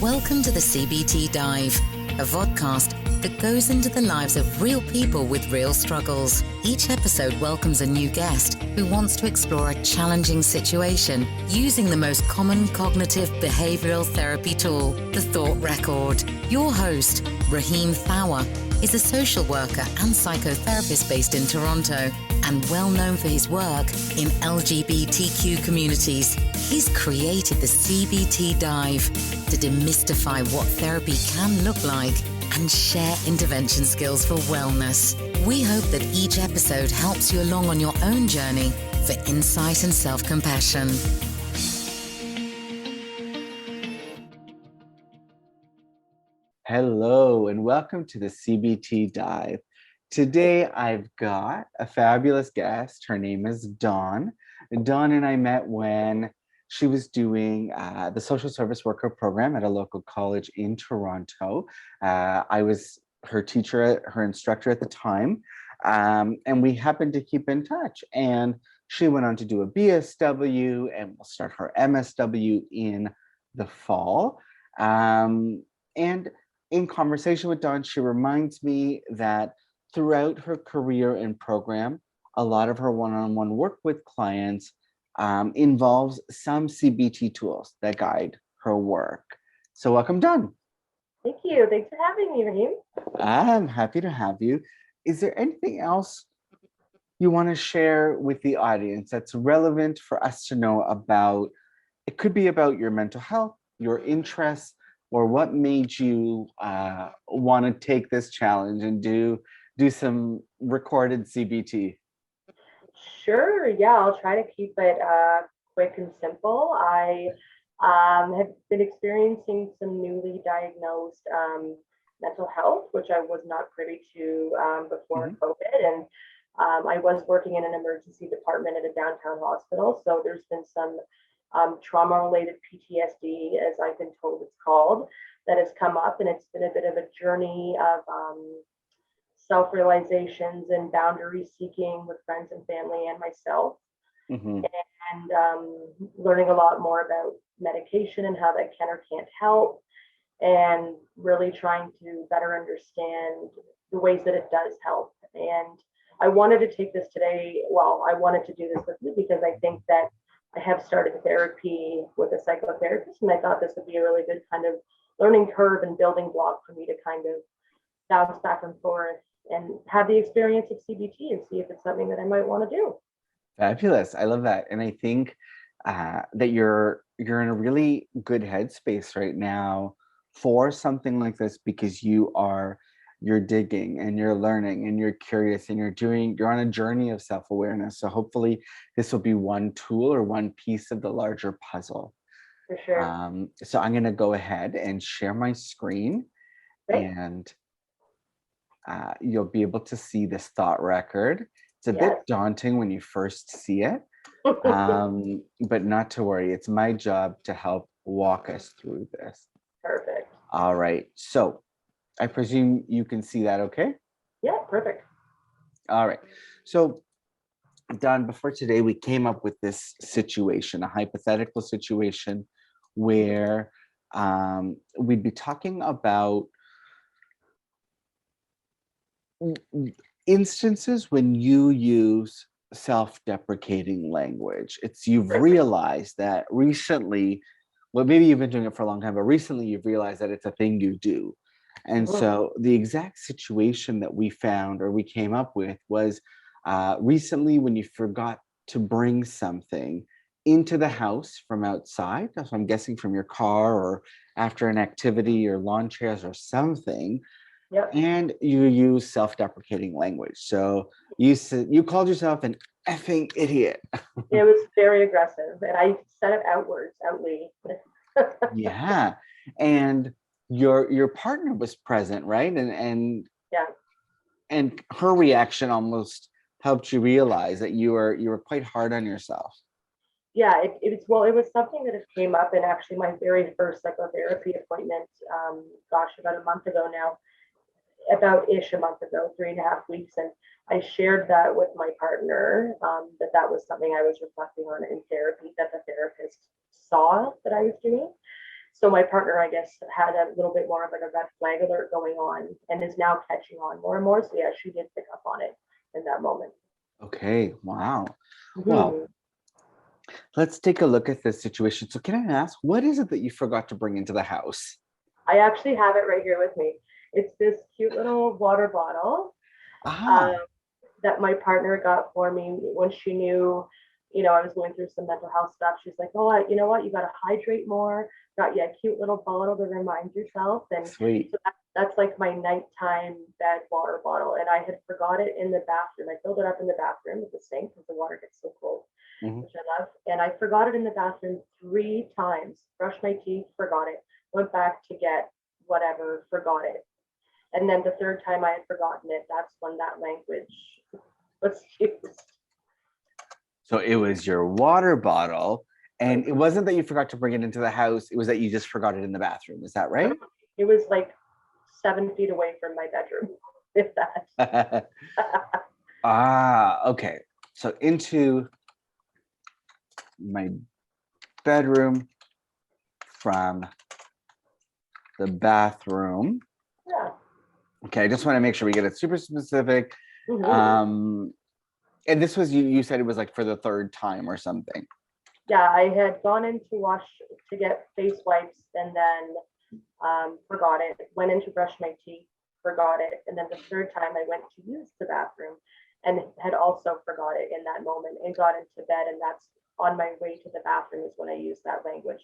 Welcome to the CBT Dive, a vodcast that goes into the lives of real people with real struggles. Each episode welcomes a new guest who wants to explore a challenging situation using the most common cognitive behavioral therapy tool, the thought record. Your host, Raheem Thawa, is a social worker and psychotherapist based in Toronto and well known for his work in LGBTQ communities. He's created the CBT Dive to demystify what therapy can look like and share intervention skills for wellness. We hope that each episode helps you along on your own journey for insight and self-compassion. Hello and welcome to the CBT Dive. Today I've got a fabulous guest. Her name is Dawn. Dawn and I met when she was doing the social service worker program at a local college in Toronto. I was her teacher, her instructor at the time, and we happened to keep in touch. And she went on to do a BSW and will start her MSW in the fall. And in conversation with Dawn, she reminds me that throughout her career and program, a lot of her one-on-one work with clients involves some CBT tools that guide her work. So welcome, Dawn. Thank you. Thanks for having me, Raheem. I'm happy to have you. Is there anything else you want to share with the audience that's relevant for us to know about? It could be about your mental health, your interests, or what made you want to take this challenge and do some recorded CBT? Sure. Yeah, I'll try to keep it quick and simple. I have been experiencing some newly diagnosed mental health, which I was not privy to before COVID. And I was working in an emergency department at a downtown hospital. So there's been some trauma-related PTSD, as I've been told it's called, that has come up. And it's been a bit of a journey of self-realizations and boundary seeking with friends and family and myself, and learning a lot more about medication and how that can or can't help, and really trying to better understand the ways that it does help. And I wanted to take this today. Well, I wanted to do this with you because I think that I have started therapy with a psychotherapist, and I thought this would be a really good kind of learning curve and building block for me to kind of bounce back and forth and have the experience of CBT and see if it's something that I might want to do. Fabulous. I love that. And I think that you're in a really good headspace right now for something like this, because you're digging and you're learning and you're curious and you're on a journey of self-awareness. So hopefully this will be one tool or one piece of the larger puzzle. For sure. So I'm going to go ahead and share my screen. Great. And you'll be able to see this thought record. It's a bit daunting when you first see it, but not to worry. It's my job to help walk us through this. Perfect. All right. So I presume you can see that okay? Yeah, perfect. All right. So Dawn, before today, we came up with this situation, a hypothetical situation where we'd be talking about instances when you use self-deprecating language. You've realized that recently, well, maybe you've been doing it for a long time, but recently you've realized that it's a thing you do. And so the exact situation that we found or we came up with was recently when you forgot to bring something into the house from outside. So I'm guessing from your car or after an activity or lawn chairs or something. Yep. And you use self-deprecating language. So you called yourself an effing idiot. It was very aggressive, and I said it outly. Yeah, and your partner was present, right? And yeah, and her reaction almost helped you realize that you were quite hard on yourself. Yeah, it was something that came up in actually my very first psychotherapy appointment. About a month ago now. A month ago, 3.5 weeks, and I shared that with my partner, that was something I was reflecting on in therapy, that the therapist saw that I was doing. So my partner, I guess, had a little bit more of like a red flag alert going on and is now catching on more and more. So yeah, she did pick up on it in that moment. Okay, wow. Well, Mhm. let's take a look at this situation. So can I ask, what is it that you forgot to bring into the house? I actually have it right here with me. It's this cute little water bottle. Ah, Um, that my partner got for me when she knew, I was going through some mental health stuff. She's like, oh, you know what? You got to hydrate more. Got you a cute little bottle to remind yourself. And sweet. so that's like my nighttime bed water bottle. And I had forgot it in the bathroom. I filled it up in the bathroom with the sink because the water gets so cold, Mhm. which I love. And I forgot it in the bathroom 3 times. Brushed my teeth, forgot it. Went back to get whatever, forgot it. And then the third time I had forgotten it, that's when that language was used. So it was your water bottle, and it wasn't that you forgot to bring it into the house, it was that you just forgot it in the bathroom. Is that right? It was like 7 feet away from my bedroom, if that. Okay. So into my bedroom from the bathroom. Yeah. Okay, I just want to make sure we get it super specific. Mm-hmm. And this was you said it was like for the third time or something. Yeah, I had gone in to get face wipes and then forgot it. Went in to brush my teeth, forgot it. And then the third time I went to use the bathroom and had also forgot it in that moment and got into bed. And that's on my way to the bathroom is when I used that language.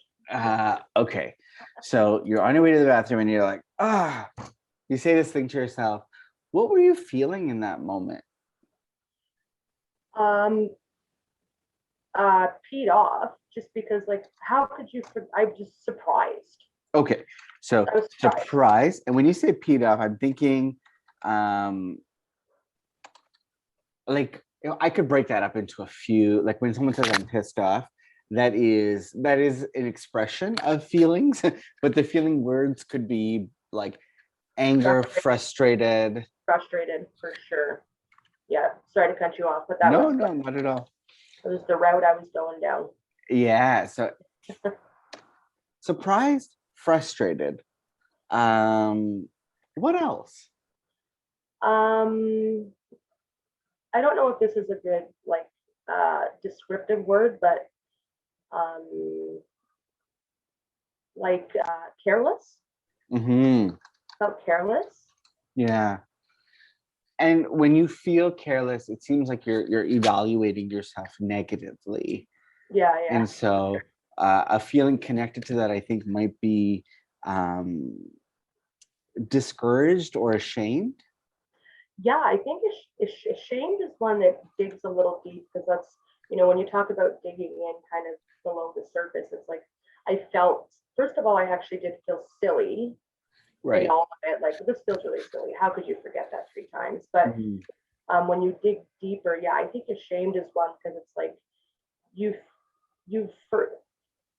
Okay. So you're on your way to the bathroom and you're like, you say this thing to yourself. What were you feeling in that moment? Um, peed off just because, like, how could you? I'm just surprised. Okay. So I was surprised. surprise. And when you say peed off, I'm thinking like I could break that up into a few, like when someone says I'm pissed off, that is an expression of feelings, but the feeling words could be like anger, frustrated. Frustrated for sure. Yeah, sorry to cut you off, but that No, was no, not at all. it was the route I was going down. Yeah. So surprised, frustrated. What else? Um, I don't know if this is a good like descriptive word, but like careless. Mm-hmm. Felt careless. Yeah. And when you feel careless, it seems like you're evaluating yourself negatively. Yeah, yeah. And so a feeling connected to that, I think, might be um, discouraged or ashamed. Yeah, I think ashamed is one that digs a little deep because that's, when you talk about digging in kind of below the surface, it's like I felt, first of all, I actually did feel silly in Right. all of it. Like, this feels really silly. How could you forget that 3 times? But Mhm. when you dig deeper, yeah, I think ashamed is one because it's like you you for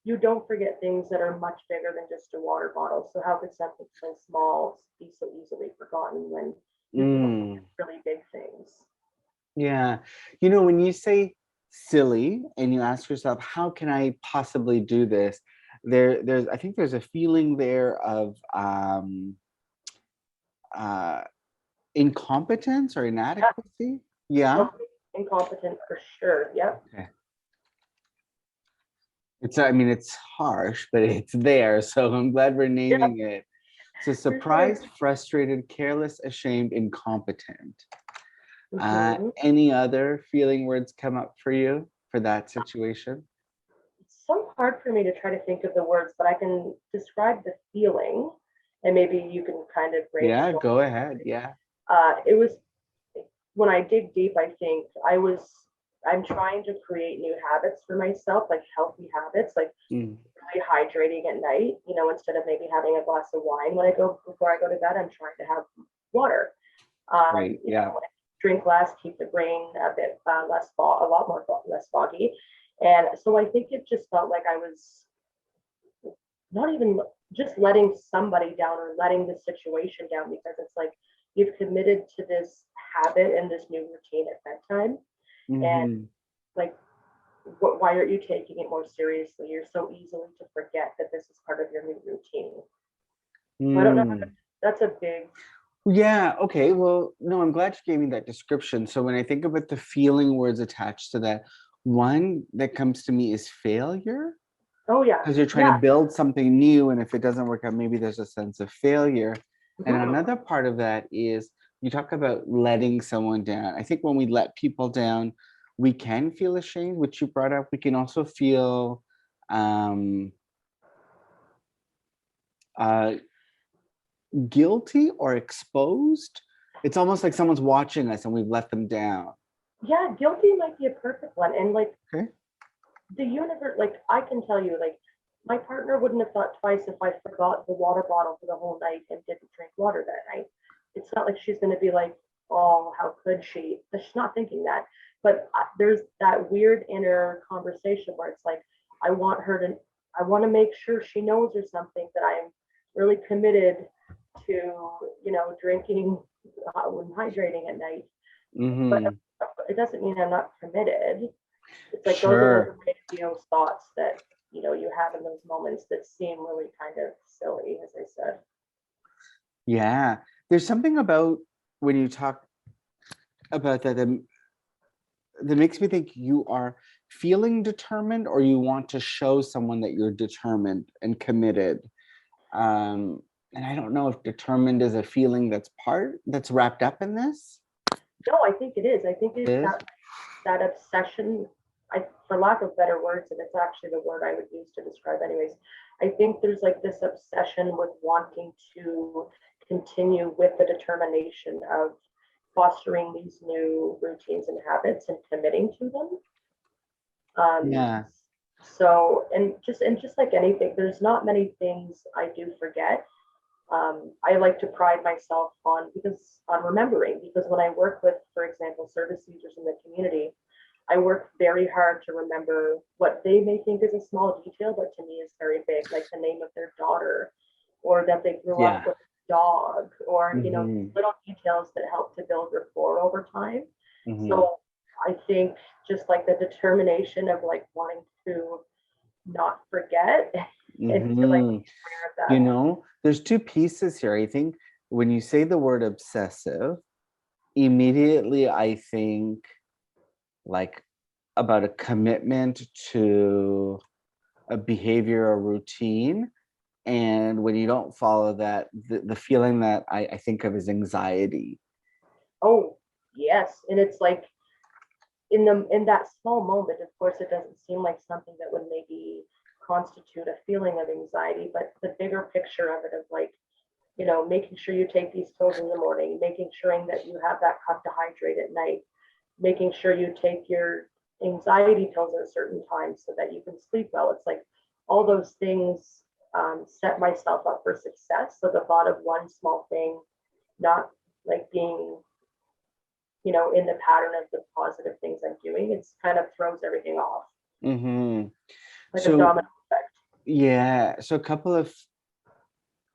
you don't forget things that are much bigger than just a water bottle. So how could something so small be so easily forgotten when you Mm. really big things? Yeah. You know, when you say silly and you ask yourself, how can I possibly do this? There's I think there's a feeling there of uh, incompetence or Yeah, inadequacy. Yeah. totally incompetent for sure. Yep. Okay. I mean, it's harsh, but it's there. So I'm glad we're Yeah, naming it. So for sure. surprised, frustrated, careless, ashamed, incompetent. Mm-hmm. Any other feeling words come up for you for that situation? It's so hard for me to try to think of the words, but I can describe the feeling, and maybe you can kind of Yeah, brainstorm. go ahead. Yeah. It was when I dig deep. I think I'm trying to create new habits for myself, like healthy habits, like Mm, really hydrating at night. Instead of maybe having a glass of wine before I go to bed, I'm trying to have water. right. Yeah. Drink less, keep the brain a bit less a lot more less foggy. And so I think it just felt like I was not even just letting somebody down or letting the situation down because it's like you've committed to this habit and this new routine at bedtime. And Hmm. like why aren't you taking it more seriously? You're so easily to forget that this is part of your new routine. So I don't know. That's a big. Yeah. Okay. Well, no, I'm glad you gave me that description. So when I think about the feeling words attached to that, one that comes to me is failure. Oh yeah. Because you're trying to build something new, and if it doesn't work out, maybe there's a sense of failure. And another part of that is you talk about letting someone down. I think when we let people down, we can feel ashamed, which you brought up. We can also feel guilty or exposed. It's almost like someone's watching us and we've let them down. Yeah, guilty might be a perfect one. And like okay. The universe, like I can tell you, like my partner wouldn't have thought twice if I forgot the water bottle for the whole night and didn't drink water that night. It's not like she's going to be like, oh, how could she? But she's not thinking that. But there's that weird inner conversation where it's like, I want to make sure she knows or something that I'm really committed to, drinking and hydrating at night. But it doesn't mean I'm not committed. It's like those are those thoughts that you have in those moments that seem really kind of silly, as I said. Yeah, there's something about when you talk about that makes me think you are feeling determined, or you want to show someone that you're determined and committed. And I don't know if determined is a feeling that's wrapped up in this. No, I think it is. I think it's that obsession. For lack of better words, and it's actually the word I would use to describe anyways, I think there's like this obsession with wanting to continue with the determination of fostering these new routines and habits and committing to them. So, and just like anything, there's not many things I do forget. I like to pride myself on remembering, because when I work with, for example, service users in the community, I work very hard to remember what they may think is a small detail, but to me is very big, like the name of their daughter, or that they grew up with a dog, or little details that help to build rapport over time. So I think just like the determination of like wanting to not forget and to like be aware of that. There's two pieces here. I think when you say the word obsessive, immediately I think like about a commitment to a behavior or routine, and when you don't follow that, the feeling that I think of is anxiety. Oh yes, and it's like in that small moment, of course, it doesn't seem like something that would maybe constitute a feeling of anxiety, but the bigger picture of it, of like, making sure you take these pills in the morning, making sure that you have that cup to hydrate at night, making sure you take your anxiety pills at a certain time so that you can sleep well. It's like all those things set myself up for success. So the thought of one small thing not like being, in the pattern of the positive things I'm doing, it's kind of throws everything off. Like a domino effect. Yeah. So a couple of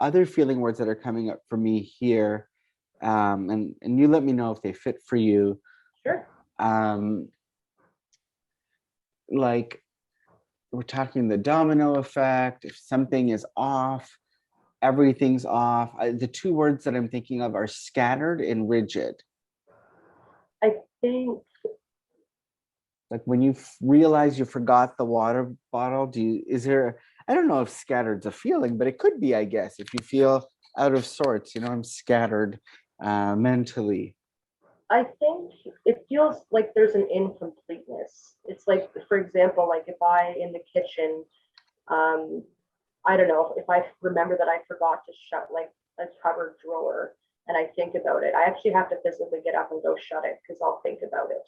other feeling words that are coming up for me here, and you let me know if they fit for you. Sure. Like we're talking the domino effect. If something is off, everything's off. The two words that I'm thinking of are scattered and rigid. I think like when you realize you forgot the water bottle, I don't know if scattered's a feeling, but it could be, I guess, if you feel out of sorts, I'm scattered mentally. I think it feels like there's an incompleteness. It's like, for example, like if I in the kitchen, I don't know, if I remember that I forgot to shut like a cupboard drawer and I think about it, I actually have to physically get up and go shut it because I'll think about it.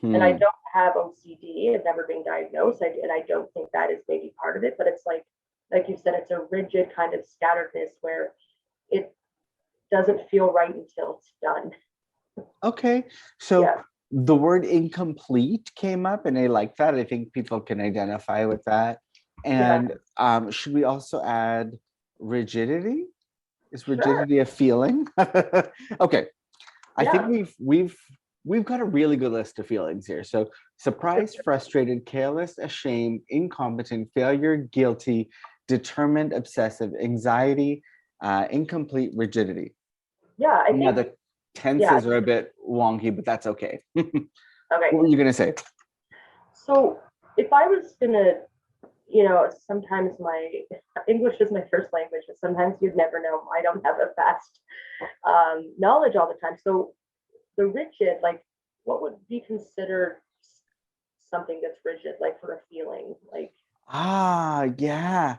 And I don't have OCD. I've never been diagnosed, and I don't think that is maybe part of it. But it's like you said, it's a rigid kind of scatteredness where it doesn't feel right until it's done. Okay, so the word incomplete came up, and I like that. I think people can identify with that. And should we also add rigidity? Is rigidity a feeling? Okay, I think we've we've got a really good list of feelings here. So surprised, frustrated, careless, ashamed, incompetent, failure, guilty, determined, obsessive, anxiety, incomplete, rigidity. Yeah, I Now think, the yeah, tenses are a bit wonky, but that's okay. What okay. were you going to say? So if I was gonna, you know, sometimes my English is my first language, and sometimes you'd never know. I don't have a fast knowledge all the time. So the rigid, like, what would be considered something that's rigid, like for a feeling, like? Yeah.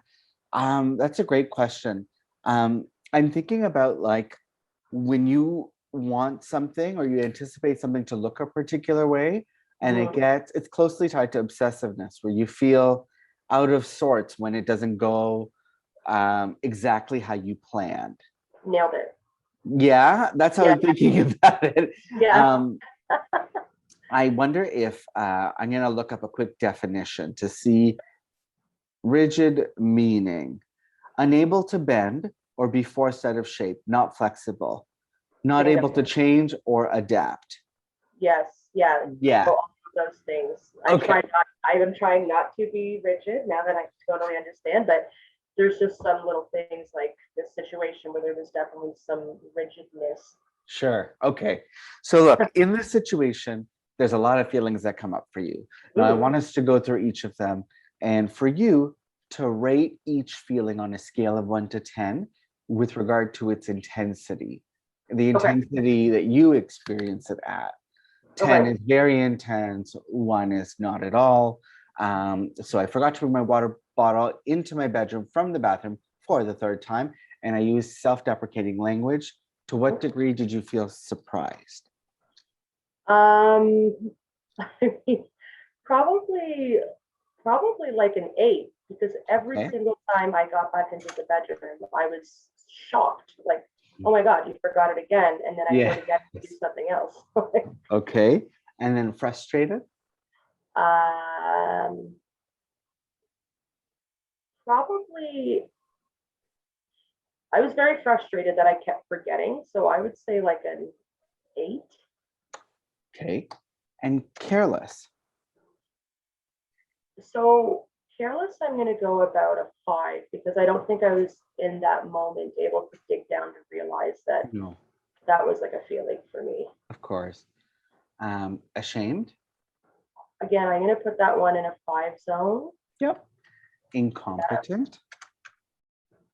That's a great question. I'm thinking about like when you want something or you anticipate something to look a particular way, and it's closely tied to obsessiveness, where you feel out of sorts when it doesn't go exactly how you planned. Nailed it. Yeah, that's how Yeah. I'm thinking about it. Yeah. I wonder if I'm going to look up a quick definition to see rigid meaning. Unable to bend or be forced out of shape, not flexible, not able to change or adapt. Yes. Yeah. Yeah. So all of those things. I am trying not to be rigid now that I totally understand, but there's just some little things like this situation where there was definitely some rigidness. Sure. Okay. So look, in this situation, there's a lot of feelings that come up for you. Now, I want us to go through each of them, and for you to rate each feeling on a scale of 1 to 10 with regard to its intensity, the intensity that you experience it at. 10 is very intense, 1 is not at all. So I forgot to bring my water bottle into my bedroom from the bathroom for the 3rd time, and I used self-deprecating language. To what degree did you feel surprised? I mean, probably like an 8, because every single time I got back into the bedroom, I was shocked. Like, oh my God, you forgot it again. And then I go to get to do something else. Okay. And then frustrated? Probably, I was very frustrated that I kept forgetting. So I would say like an 8. Okay. And careless? So careless, I'm going to go about a 5, because I don't think I was in that moment able to dig down to realize that that was like a feeling for me. Of course. Ashamed? Again, I'm going to put that one in a 5 zone. Yep. Incompetent?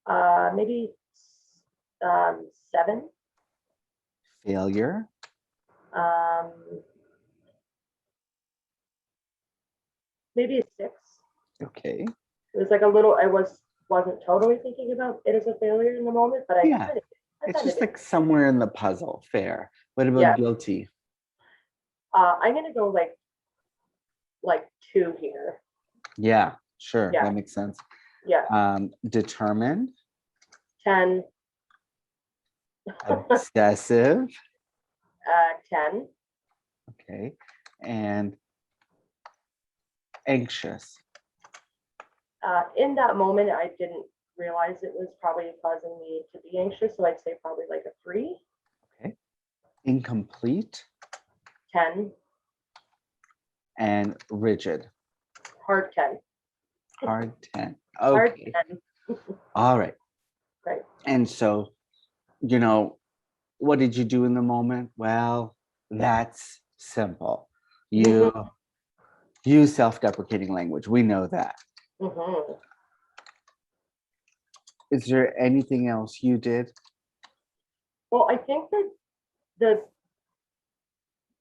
Maybe 7. Failure? Maybe a 6. Okay. It was like a little, wasn't totally thinking about it as a failure in the moment, but it's just like somewhere in the puzzle. Fair. What about guilty? I'm gonna go like 2 here. Yeah, sure. That makes sense. Yeah. Determined? 10. Obsessive? 10. Okay. And anxious? In that moment, I didn't realize it was probably causing me to be anxious, so I'd say probably like a 3. Okay. Incomplete? 10. And rigid? Hard 10. Hard 10. Okay. Hard 10. All right. Right. And so, what did you do in the moment? Well, that's simple. You use self-deprecating language. We know that. Is there anything else you did? Well, I think that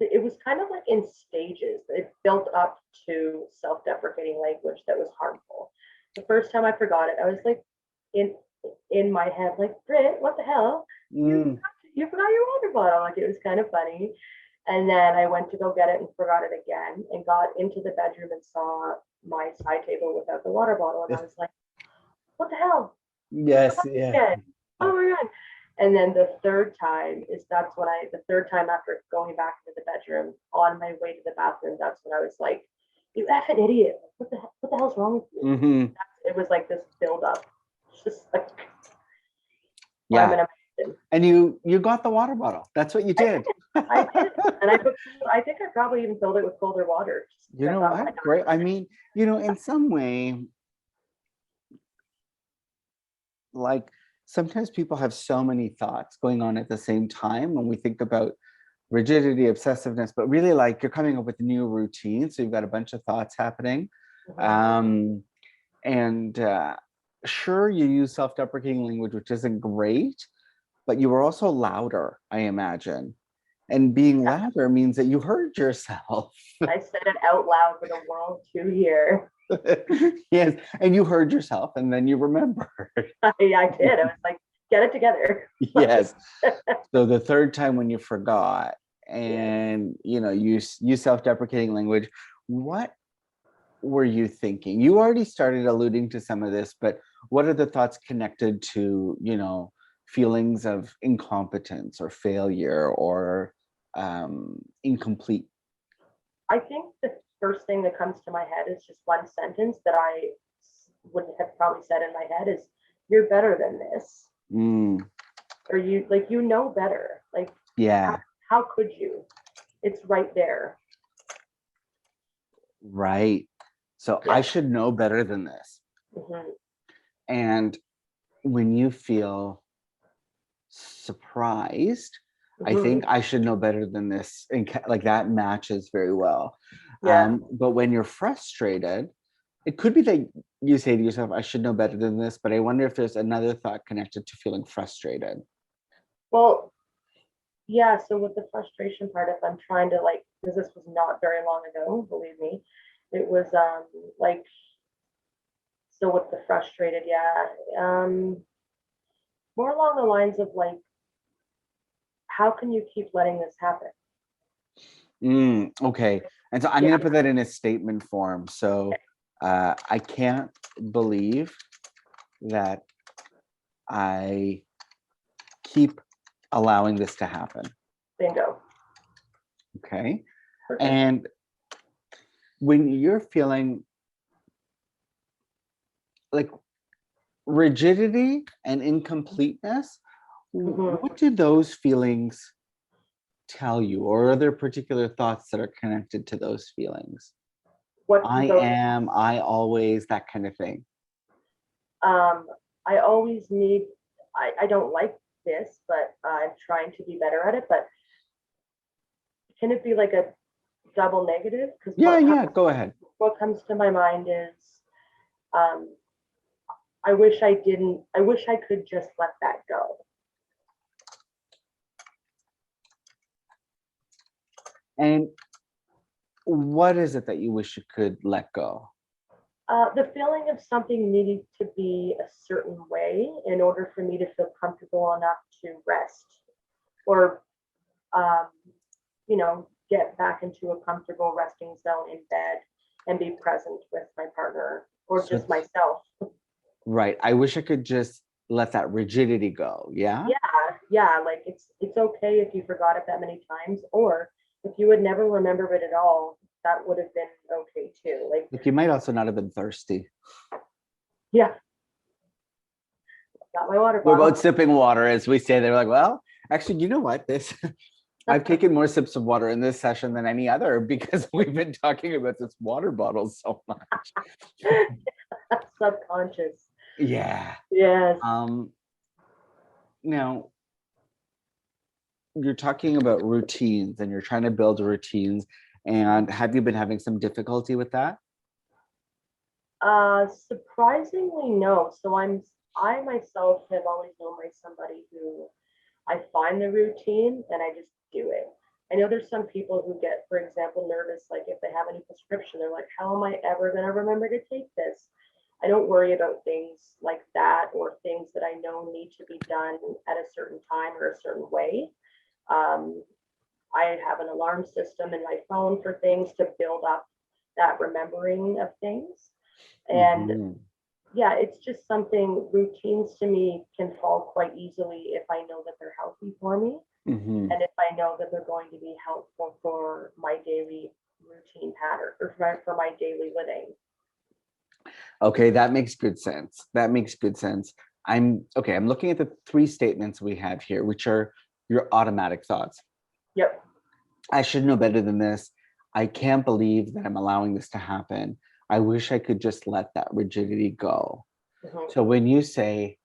it was kind of like in stages. It built up to self-deprecating language that was harmful. The first time I forgot it, I was like in my head, like, Britt, what the hell? You forgot your water bottle. Like, it was kind of funny. And then I went to go get it and forgot it again, and got into the bedroom and saw my side table without the water bottle. And I was like, what the hell? Yes, yeah. Oh my God. And then the third time the third time after going back into the bedroom on my way to the bathroom, that's when I was like, you effing idiot. What the hell's wrong with you? It was like this build up. It's just like, and you got the water bottle. That's what you did. I did. And I think I probably even filled it with colder water. You know what? Great. I mean, in some way, like sometimes people have so many thoughts going on at the same time when we think about rigidity, obsessiveness, but really like you're coming up with a new routine. So you've got a bunch of thoughts happening. And sure, you use self-deprecating language, which isn't great, but you were also louder, I imagine. And being louder means that you heard yourself. I said it out loud for the world to hear. Yes, and you heard yourself, and then you remembered. I did. I was like, get it together. Yes. So the third time when you forgot, and you self-deprecating language, what were you thinking? You already started alluding to some of this, but what are the thoughts connected to, feelings of incompetence or failure or incomplete? I think the first thing that comes to my head is just one sentence that I would have probably said in my head is, "You're better than this." Or you know better. Like, yeah. How could you? It's right there. Right. So I should know better than this. And when you feel surprised, I think I should know better than this. And like that matches very well. But when you're frustrated, it could be that you say to yourself, I should know better than this, but I wonder if there's another thought connected to feeling frustrated. Well, yeah, so with the frustration part, if I'm trying to because this was not very long ago, believe me, it was so with the frustrated, more along the lines of how can you keep letting this happen? Okay. And so I'm going to put that in a statement form. So I can't believe that I keep allowing this to happen. Bingo. Okay. Perfect. And when you're feeling like rigidity and incompleteness, what do those feelings tell you? Or are there particular thoughts that are connected to those feelings? I always, that kind of thing. I always need, I don't like this, but I'm trying to be better at it. But can it be like a double negative? Go ahead. What comes to my mind is, I wish I could just let that go. And what is it that you wish you could let go? The feeling of something needing to be a certain way in order for me to feel comfortable enough to rest or, get back into a comfortable resting zone in bed and be present with my partner or just myself. Right. I wish I could just let that rigidity go. Yeah. Yeah. Like it's okay if you forgot it that many times, or if you would never remember it at all, that would have been okay too. Like you might also not have been thirsty. Yeah. Got my water bottle. We're both sipping water as we say. They're like, well, actually, you know what? I've taken more sips of water in this session than any other because we've been talking about this water bottle so much. Subconscious. Yeah. Yes. Now, you're talking about routines and you're trying to build routines. And have you been having some difficulty with that? Surprisingly, no. So I myself have always known somebody who I find the routine and I just do it. I know there's some people who get, for example, nervous, like if they have any prescription, they're like, how am I ever going to remember to take this? I don't worry about things like that or things that I know need to be done at a certain time or a certain way. I have an alarm system in my phone for things to build up that remembering of things. And yeah, it's just something, routines to me can fall quite easily if I know that they're healthy for me. And if I know that they're going to be helpful for my daily routine pattern or for my daily living. Okay, that makes good sense. I'm looking at the 3 statements we have here, which are your automatic thoughts. Yep. I should know better than this. I can't believe that I'm allowing this to happen. I wish I could just let that rigidity go. Mhm. So when you say,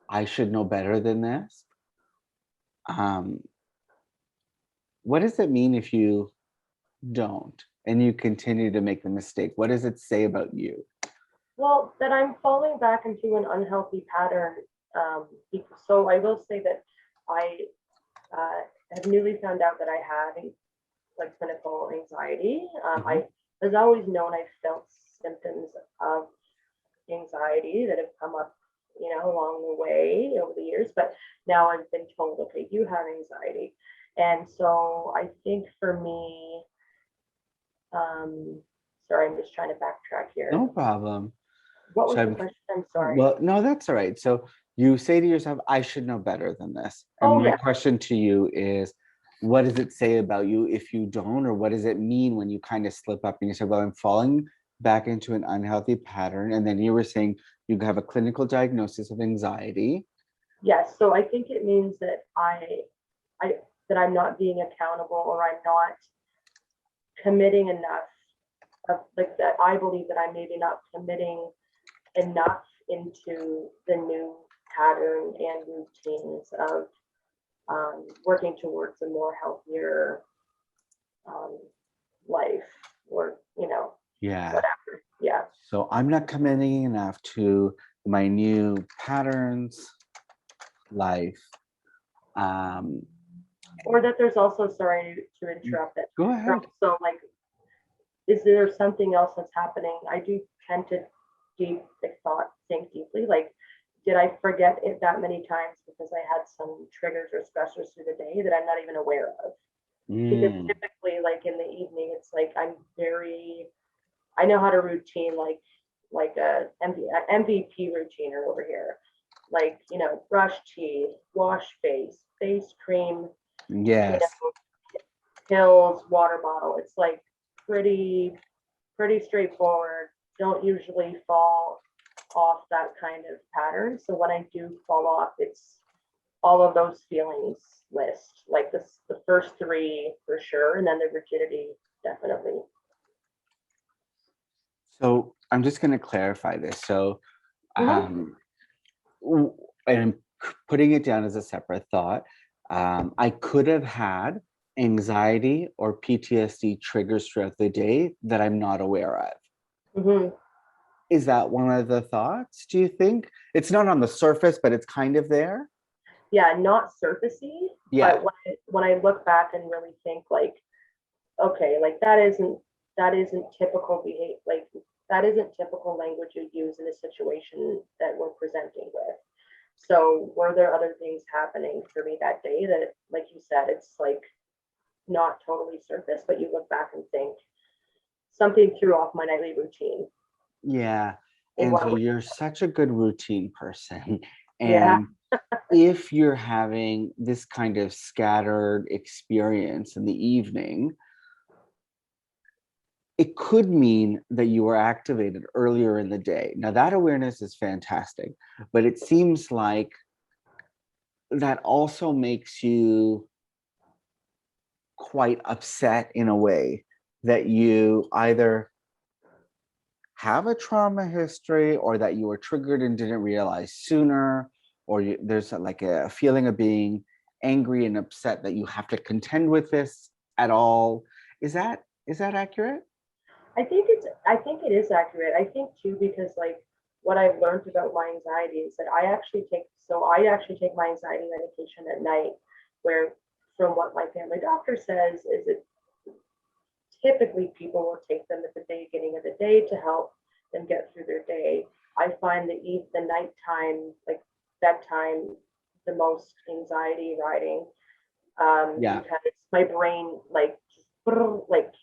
I should know better than this, um, what does it mean if you don't and you continue to make the mistake? What does it say about you? Well, that I'm falling back into an unhealthy pattern. So I will say that I have newly found out that I had like clinical anxiety. I was always known I felt symptoms of anxiety that have come up, along the way over the years. But now I've been told, okay, you have anxiety. And so I think for me, sorry, I'm just trying to backtrack here. No problem. What was So the I'm, question? I'm sorry. well, no, that's all right. So you say to yourself, I should know better than this. And Oh, my yeah. question to you is, what does it say about you if you don't, or what does it mean when you kind of slip up and you say, well, I'm falling back into an unhealthy pattern? And then you were saying you have a clinical diagnosis of anxiety. Yes. So I think it means that I that I'm not being accountable, or I'm not committing enough of, like, that I believe that I'm maybe not committing enough into the new pattern and routines of working towards a more healthier um, life, or Yeah. whatever. Yeah. So I'm not committing enough to my new patterns, life. Um, Or that there's also, sorry to interrupt it. Go ahead. So, like, is there something else that's happening? I do tend to think deeply. Like, did I forget it that many times because I had some triggers or stressors through the day that I'm not even aware of? Because typically, like in the evening, it's like I know how to routine, like a MVP routiner over here. Like, brush teeth, wash face cream, Yes. pills, water bottle. It's like pretty straightforward. Don't usually fall off that kind of pattern. So when I do fall off, it's all of those feelings list, like the first three for sure, and then the rigidity definitely. So I'm just going to clarify this. So, Mm-hmm. and I'm putting it down as a separate thought. I could have had anxiety or PTSD triggers throughout the day that I'm not aware of. Mm-hmm. Is that one of the thoughts, do you think? It's not on the surface, but it's kind of there. Yeah, not surfacey, Yeah. but when I look back and really think, like, okay, like that isn't typical behavior, like that isn't typical language you use in a situation that we're presenting with. So were there other things happening for me that day that, like you said, it's like not totally surface, but you look back and think something threw off my nightly routine Yeah. in And one so way. you're such a good routine person. Yeah. And if you're having this kind of scattered experience in the evening, it could mean that you were activated earlier in the day. Now, that awareness is fantastic, but it seems like that also makes you quite upset in a way that you either have a trauma history or that you were triggered and didn't realize sooner, or there's like a feeling of being angry and upset that you have to contend with this at all. Is that accurate? I think it is accurate. I think too, because like what I've learned about my anxiety is that I actually take my anxiety medication at night, where from what my family doctor says is that typically people will take them at the beginning of the day to help them get through their day. I find the nighttime, like bedtime, the most anxiety riding, Yeah. because my brain like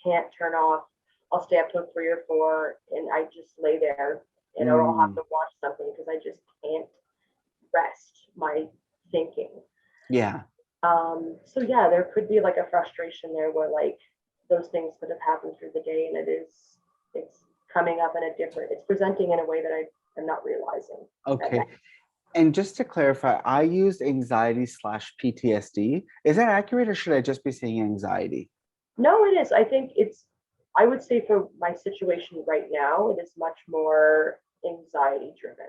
can't turn off. I'll stay up till 3 or 4, and I just lay there, or I'll have Mm, to watch something because I just can't rest my thinking. yeah. So yeah, there could be like a frustration there where like those things could have happened through the day, and it's coming up in a different, it's presenting in a way that I am not realizing at Okay. night. And just to clarify, I used anxiety slash PTSD. Is that accurate, or should I just be saying anxiety? No, it is. I think I would say for my situation right now, it is much more anxiety driven.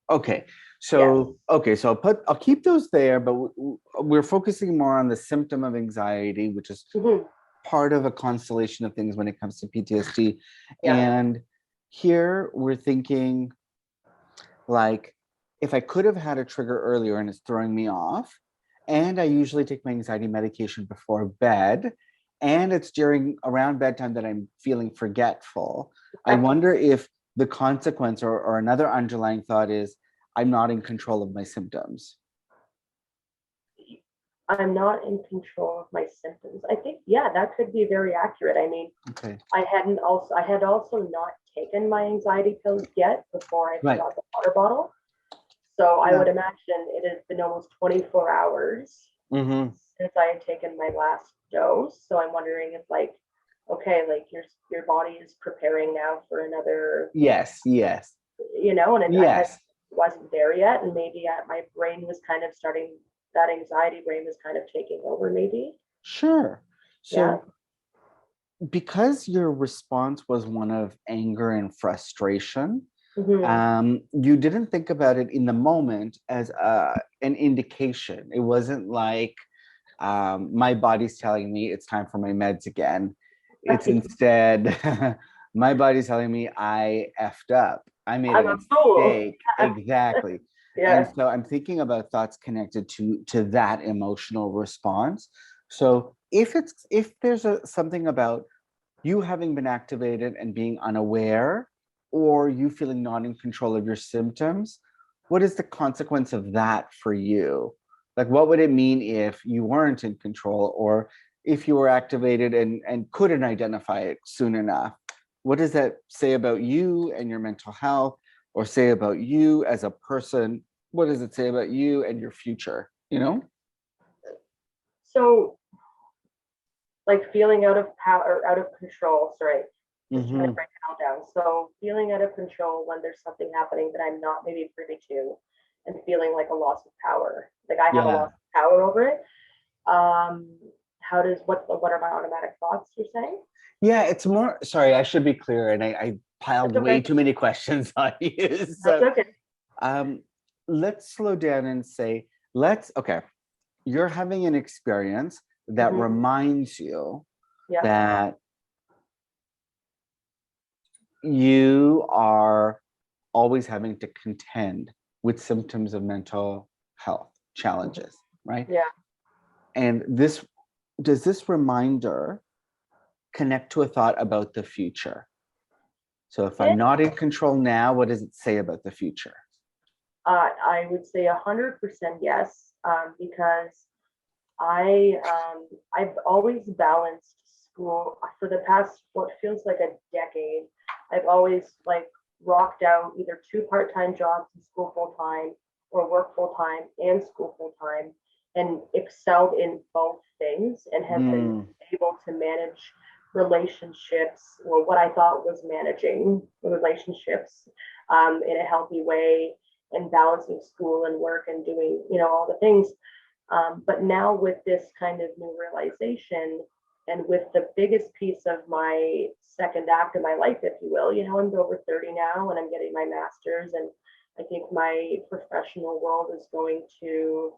Okay, Yes. so I'll keep those there, but we're focusing more on the symptom of anxiety, which is Hmm. part of a constellation of things when it comes to PTSD. Yeah. And here we're thinking, like, if I could have had a trigger earlier and it's throwing me off, and I usually take my anxiety medication before bed, and it's during around bedtime that I'm feeling forgetful, I wonder if the consequence or another underlying thought is I'm not in control of my symptoms. I'm not in control of my symptoms. I think, yeah, that could be very accurate. I mean, Okay. I had also not taken my anxiety pills yet before I Right. forgot the water bottle. So I Yeah. would imagine it has been almost 24 hours Mm-hmm. since I had taken my last dose. So I'm wondering if like, okay, like your body is preparing now for another, Yes, yes, and I had yes. wasn't there yet, and maybe my brain was kind of starting, that anxiety brain was kind of taking over, maybe. Sure. Yeah. So because your response was one of anger and frustration, you didn't think about it in the moment as an indication. It wasn't like my body's telling me it's time for my meds again. It's instead my body's telling me I effed up. I made a I'm a fool. mistake. Exactly. And Yeah. so I'm thinking about thoughts connected to that emotional response. So if there's something about you having been activated and being unaware, or you feeling not in control of your symptoms, what is the consequence of that for you? Like, what would it mean if you weren't in control, or if you were activated and couldn't identify it soon enough? What does that say about you and your mental health, or say about you as a person? What does it say about you and your future? So like feeling out of power, out of control. Sorry, just trying to Mm-hmm. break it all down. So feeling out of control when there's something happening that I'm not maybe privy to, and feeling like a loss of power. Like I have a Yeah. loss of power over it. How does what are my automatic thoughts? You're saying? Yeah, it's more, sorry, I should be clear, and I piled That's way okay. too many questions on you. That's So okay. um, let's slow down and say, okay, you're having an experience that Hmm. reminds you Yeah. that you are always having to contend with symptoms of mental health challenges, right? Yeah. And does this reminder connect to a thought about the future? So if I'm It, not in control now, what does it say about the future? I would say 100% yes, because I've always balanced school for the past what feels like a decade. I've always like rocked out either two part-time jobs and school full time, or work full time and school full time, and excelled in both things, and have been Mm, able to manage relationships, or what I thought was managing relationships, in a healthy way, and balancing school and work and doing all the things. But now with this kind of new realization, and with the biggest piece of my second act of my life, if you will, I'm over 30 now and I'm getting my master's, and I think my professional world is going to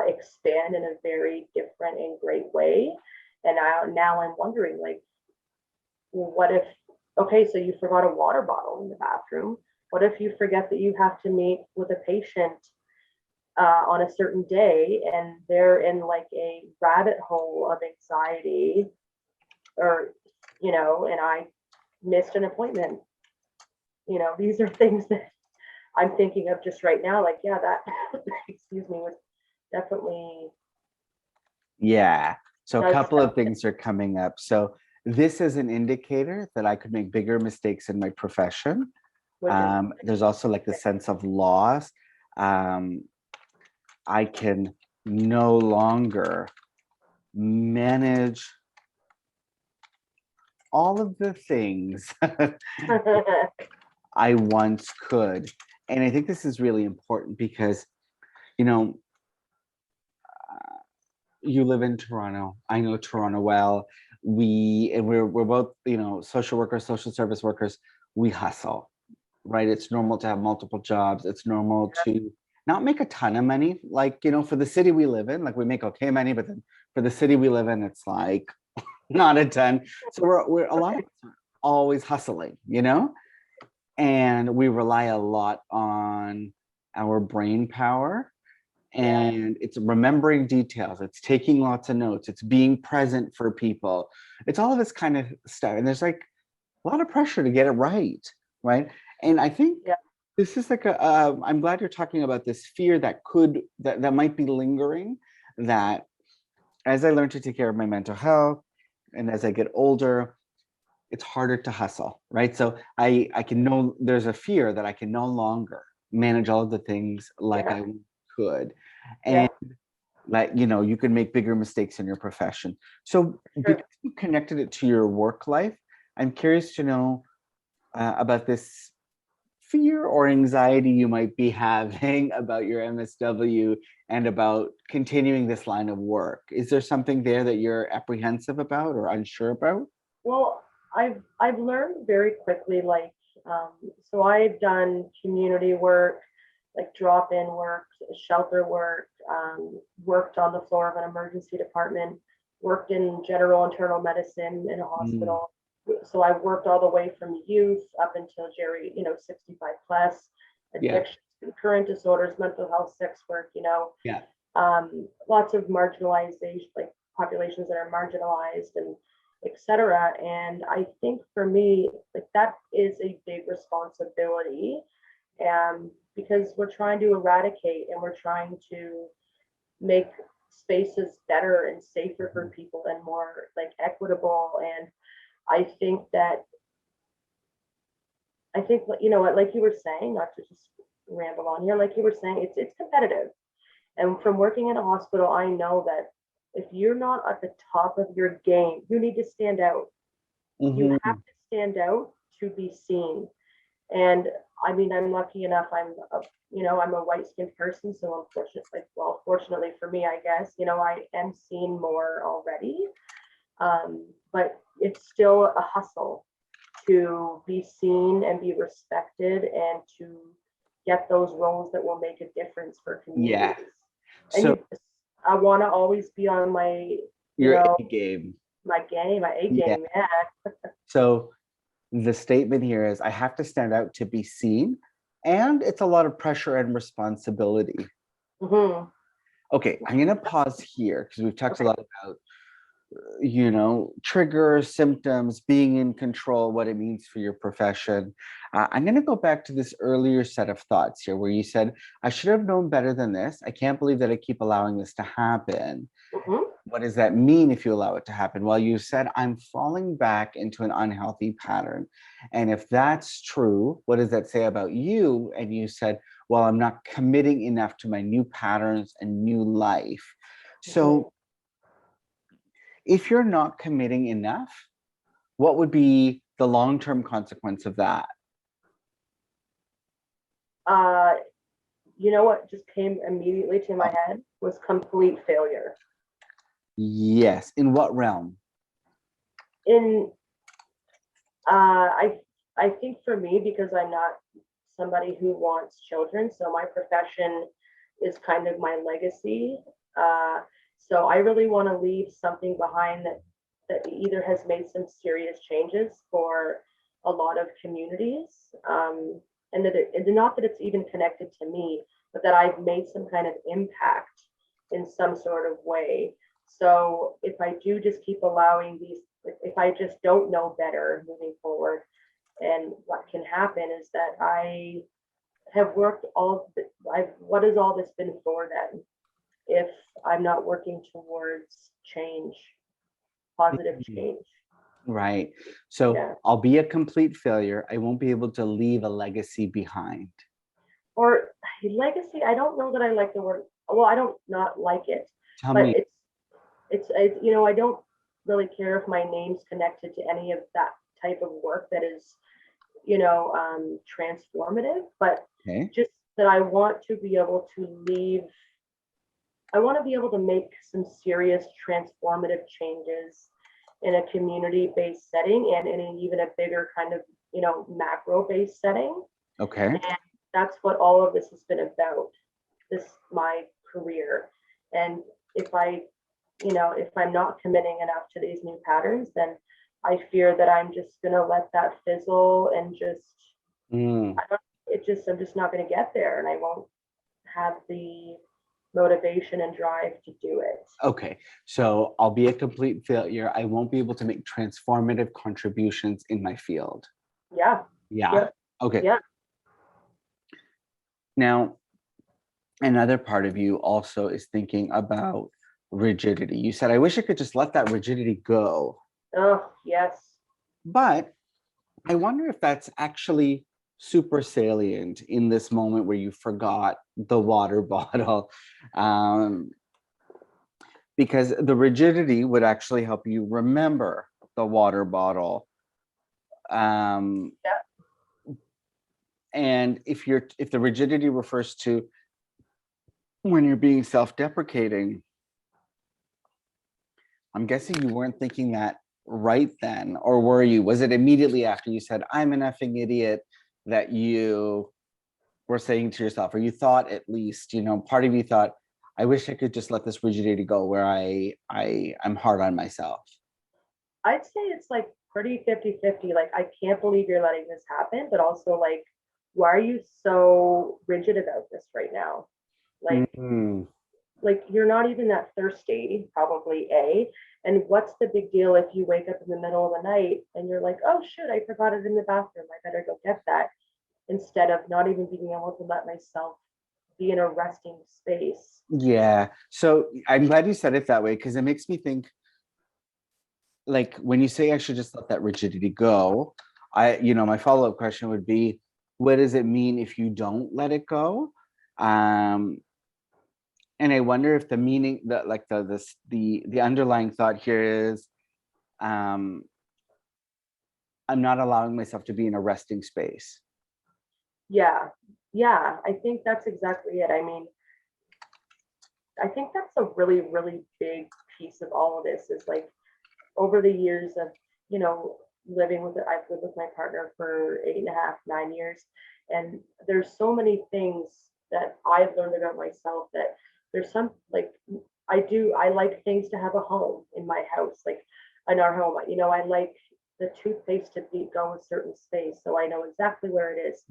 expand in a very different and great way. And now I'm wondering, like, what if, okay, so you forgot a water bottle in the bathroom. What if you forget that you have to meet with a patient on a certain day, and they're in like a rabbit hole of anxiety, or and I missed an appointment. These are things that I'm thinking of just right now, like, yeah, that excuse me, was definitely yeah. So a does couple of things are coming up. So this is an indicator that I could make bigger mistakes in my profession. which is There's also like the sense of loss. Um, I can no longer manage all of the things I once could. And I think this is really important because, you know, you live in Toronto. I know Toronto well. we're both, you know, social workers, social service workers. We hustle, right? It's normal to have multiple jobs. It's normal to not make a ton of money. Like, you know, for the city we live in, like we make okay money, but then for the city we live in, it's like not a ton. So we're a lot of us are always hustling, you know, and we rely a lot on our brain power, and it's remembering details, it's taking lots of notes, it's being present for people, it's all of this kind of stuff, and there's like a lot of pressure to get it right, right? And I think this is like I'm glad you're talking about this fear that might be lingering, that as I learn to take care of my mental health and as I get older, it's harder to hustle, right? So I can know there's a fear that I can no longer manage all of the things like I could. And like, you know, you can make bigger mistakes in your profession. So because you connected it to your work life, I'm curious to know about this fear or anxiety you might be having about your MSW and about continuing this line of work. Is there something there that you're apprehensive about or unsure about? Well, I've learned very quickly, like, so I've done community work, like drop-in work, shelter work, worked on the floor of an emergency department, worked in general internal medicine in a hospital. So I worked all the way from youth up until 65 plus, addiction, current disorders, mental health, sex work, you know, lots of marginalization, like populations that are marginalized and etc. And I think for me, like that is a big responsibility, because we're trying to eradicate and we're trying to make spaces better and safer for people and more like equitable. And I think you know what, like you were saying, not to just ramble on here, like you were saying, it's competitive. And from working in a hospital, I know that if you're not at the top of your game, you need to stand out. You have to stand out to be seen. And I mean, I'm lucky enough, I'm a white skinned person. So fortunately for me, I guess, you know, I am seen more already. But it's still a hustle to be seen and be respected and to get those roles that will make a difference for communities. So I want to always be on my A game. My A game. So the statement here is I have to stand out to be seen, and it's a lot of pressure and responsibility. Okay, I'm going to pause here because we've talked a lot about, you know, triggers, symptoms, being in control, what it means for your profession. I'm going to go back to this earlier set of thoughts here where you said, I should have known better than this. I can't believe that I keep allowing this to happen. What does that mean if you allow it to happen? Well, you said, I'm falling back into an unhealthy pattern. And if that's true, what does that say about you? And you said, well, I'm not committing enough to my new patterns and new life. So if you're not committing enough, what would be the long-term consequence of that? You know what just came immediately to my head was complete failure. Yes. In what realm? I think for me, because I'm not somebody who wants children, so my profession is kind of my legacy. So I really want to leave something behind that either has made some serious changes for a lot of communities, and not that it's even connected to me, but that I've made some kind of impact in some sort of way. So if I do just keep allowing if I just don't know better moving forward, and what can happen is that I have worked what has all this been for then? If I'm not working towards change, positive change. Right. So I'll be a complete failure. I won't be able to leave a legacy behind. Or legacy, I don't know that I like the word. Well, I don't not like it. Tell me. It's you know, I don't really care if my name's connected to any of that type of work that is, you know, transformative, but just that I want to be able to leave. I want to be able to make some serious transformative changes in a community-based setting and in even a bigger kind of, macro-based setting. Okay. And that's what all of this has been about, my career. And if I'm not committing enough to these new patterns, then I fear that I'm just going to let that fizzle and I'm just not going to get there, and I won't have the motivation and drive to do it. Okay, so I'll be a complete failure. I won't be able to make transformative contributions in my field. Yeah. Yeah. Yep. Okay. Yeah. Now, another part of you also is thinking about rigidity. You said, I wish I could just let that rigidity go. Oh, yes. But I wonder if that's actually super salient in this moment where you forgot the water bottle. Because the rigidity would actually help you remember the water bottle. Yeah. And if the rigidity refers to when you're being self-deprecating, I'm guessing you weren't thinking that right then, or were you? Was it immediately after you said, I'm an effing idiot, that you were saying to yourself, or you thought at least, part of you thought, I wish I could just let this rigidity go where I'm hard on myself? I'd say it's like pretty 50-50. Like, I can't believe you're letting this happen, but also like, why are you so rigid about this right now? Like, like you're not even that thirsty, probably A. And what's the big deal if you wake up in the middle of the night and you're like, oh shoot, I forgot it in the bathroom. I better go get that. Instead of not even being able to let myself be in a resting space. Yeah. So I'm glad you said it that way, because it makes me think, like, when you say I should just let that rigidity go, my follow-up question would be, what does it mean if you don't let it go? And I wonder if the meaning, that like the underlying thought here is, I'm not allowing myself to be in a resting space. Yeah, I think that's exactly it. I mean, I think that's a really, really big piece of all of this is like, over the years of, I've lived with my partner for 8.5, 9 years. And there's so many things that I've learned about myself that there's some like, I like things to have a home in my house, like in our home. I like the toothpaste to go a certain space, so I know exactly where it is.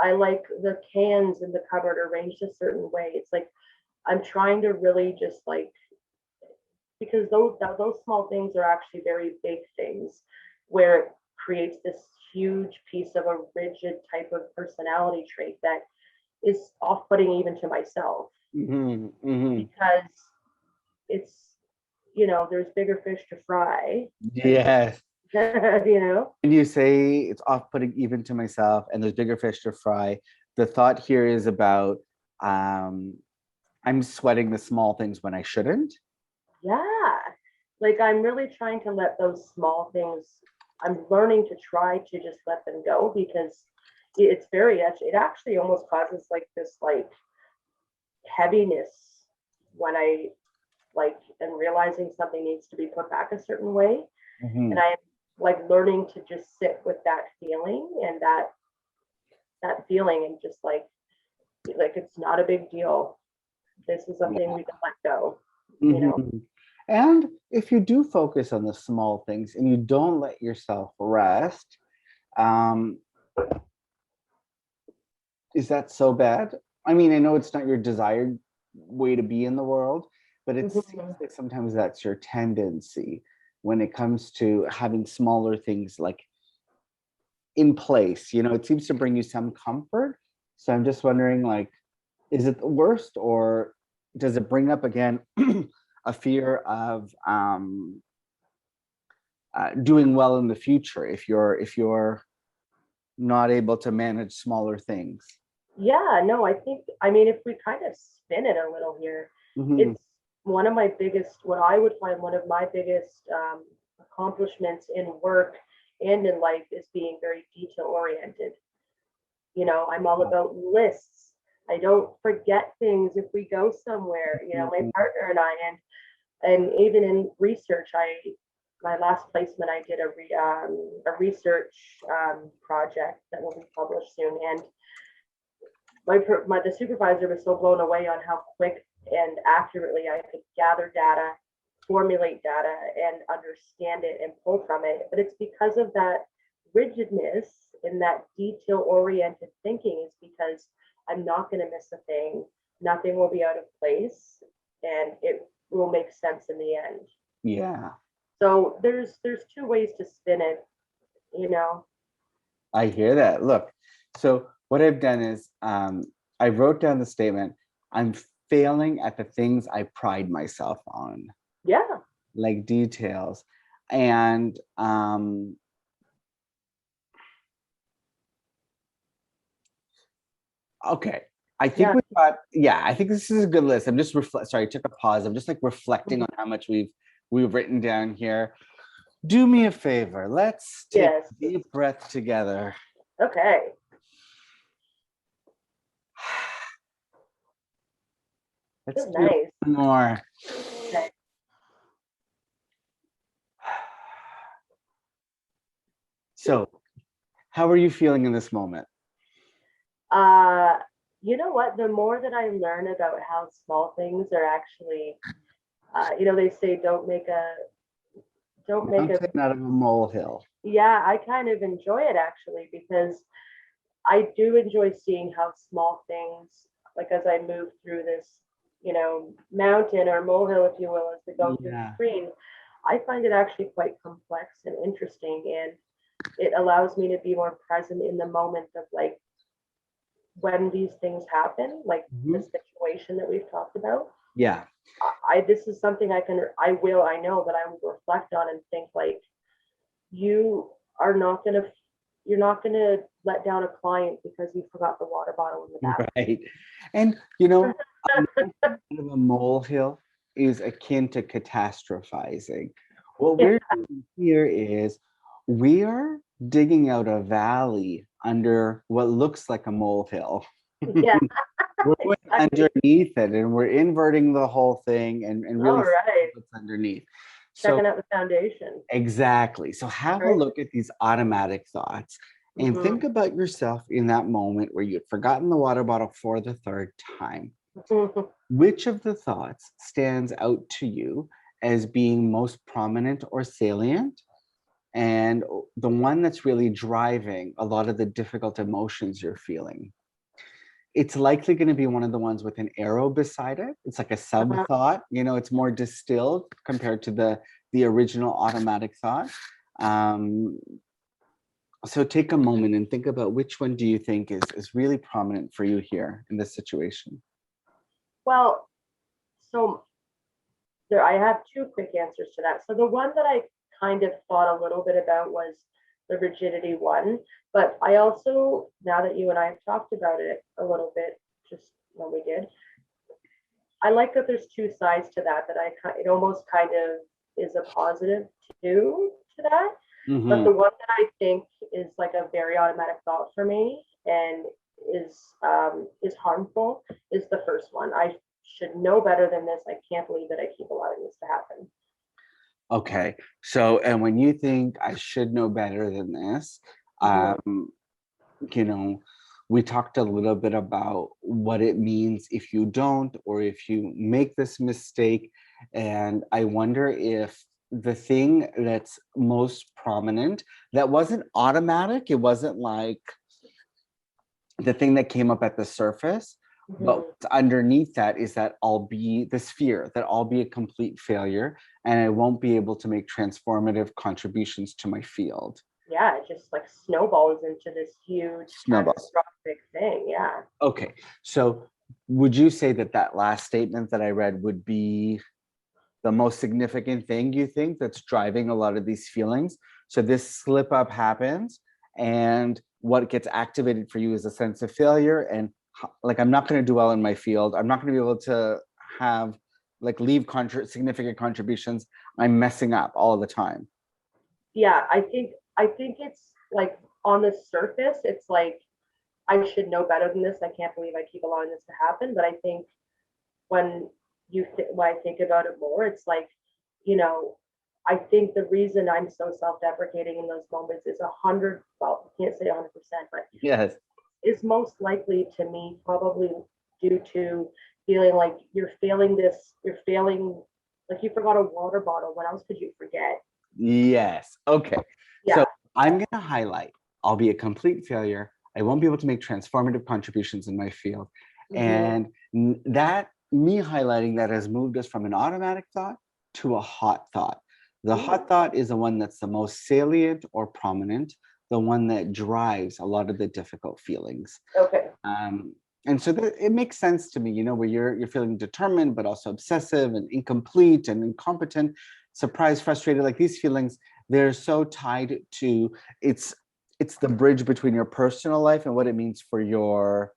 I like the cans in the cupboard arranged a certain way. It's like, I'm trying to really just like, because those small things are actually very big things, where it creates this huge piece of a rigid type of personality trait that is off-putting even to myself. Because it's, there's bigger fish to fry. Yes. When you say it's off-putting even to myself and there's bigger fish to fry, the thought here is about, I'm sweating the small things when I shouldn't. Yeah, like I'm really trying to let those small things, I'm learning to try to just let them go, because it actually almost causes like this like heaviness when I like am realizing something needs to be put back a certain way. And I'm like learning to just sit with that feeling and that feeling, and just like it's not a big deal. This is something we can let go. And if you do focus on the small things and you don't let yourself rest, is that so bad? I mean, I know it's not your desired way to be in the world, but it seems like sometimes that's your tendency when it comes to having smaller things like in place. It seems to bring you some comfort. So I'm just wondering, like, is it the worst, or does it bring up again a fear of doing well in the future if you're not able to manage smaller things? Yeah, no, I mean, if we kind of spin it a little here, it's what I would find one of my biggest accomplishments in work and in life is being very detail oriented. I'm all about lists. I don't forget things if we go somewhere, my partner and I, and even in research, my last placement, I did a research project that will be published soon, and the supervisor was so blown away on how quick and accurately I could gather data, formulate data, and understand it and pull from it. But it's because of that rigidness and that detail-oriented thinking, is because I'm not going to miss a thing. Nothing will be out of place, and it will make sense in the end. Yeah. So there's two ways to spin it, you know. I hear that. Look, so what I've done is I wrote down the statement, I'm failing at the things I pride myself on. Yeah. Like details. And okay. I think I think this is a good list. I'm just sorry, I took a pause. I'm just like reflecting on how much we've written down here. Do me a favor. Let's take a deep breath together. Okay. Let's do nice. one more. Okay. So, how are you feeling in this moment? You know what? The more that I learn about how small things are actually, they say don't make a out of a molehill. Yeah, I kind of enjoy it actually, because I do enjoy seeing how small things, like as I move through this, mountain or molehill, if you will, as we go through the screen, I find it actually quite complex and interesting, and it allows me to be more present in the moment of like when these things happen, like the situation that we've talked about. Yeah. This is something I know that I will reflect on and think like, you're not gonna let down a client because you forgot the water bottle in the bathroom. Right. And a molehill is akin to catastrophizing. What we're doing here is we are digging out a valley under what looks like a molehill. Yeah. We're going underneath it, and we're inverting the whole thing and really what's underneath. Checking out the foundation. Exactly. So have a look at these automatic thoughts and think about yourself in that moment where you'd forgotten the water bottle for the third time. Which of the thoughts stands out to you as being most prominent or salient? And the one that's really driving a lot of the difficult emotions you're feeling? It's likely going to be one of the ones with an arrow beside it. It's like a sub thought, it's more distilled compared to the original automatic thought. So take a moment and think about which one do you think is really prominent for you here in this situation? Well, so I have two quick answers to that. So the one that I kind of thought a little bit about was the rigidity one, but I also, now that you and I have talked about it a little bit, just when we did, I like that there's two sides to that, it almost kind of is a positive too to that. But the one that I think is like a very automatic thought for me and is harmful is the first one. I should know better than this. I can't believe that I keep allowing this to happen. Okay. So, and when you think I should know better than this, we talked a little bit about what it means if you don't, or if you make this mistake. And I wonder if the thing that's most prominent, that wasn't automatic, it wasn't like the thing that came up at the surface, but underneath that is that I'll be this fear that I'll be a complete failure and I won't be able to make transformative contributions to my field. Yeah, it just like snowballs into this huge catastrophic thing. Yeah. Okay. So would you say that last statement that I read would be the most significant thing you think that's driving a lot of these feelings? So this slip up happens, and what gets activated for you is a sense of failure, and like, I'm not going to do well in my field. I'm not going to be able to have leave significant contributions. I'm messing up all the time. Yeah, I think it's like on the surface, it's like I should know better than this. I can't believe I keep allowing this to happen. But I think when I think about it more, it's like, I think the reason I'm so self-deprecating in those moments is well, I can't say 100%, but Yes. is most likely to me probably due to feeling like you're failing, like you forgot a water bottle. What else could you forget? Yes. Okay. Yeah. So I'm going to highlight, I'll be a complete failure. I won't be able to make transformative contributions in my field. And that me highlighting that has moved us from an automatic thought to a hot thought. The hot thought is the one that's the most salient or prominent, the one that drives a lot of the difficult feelings. Okay. And so it makes sense to me, you know, where you're feeling determined, but also obsessive and incomplete and incompetent, surprised, frustrated. Like these feelings, they're so tied to it's the bridge between your personal life and what it means for your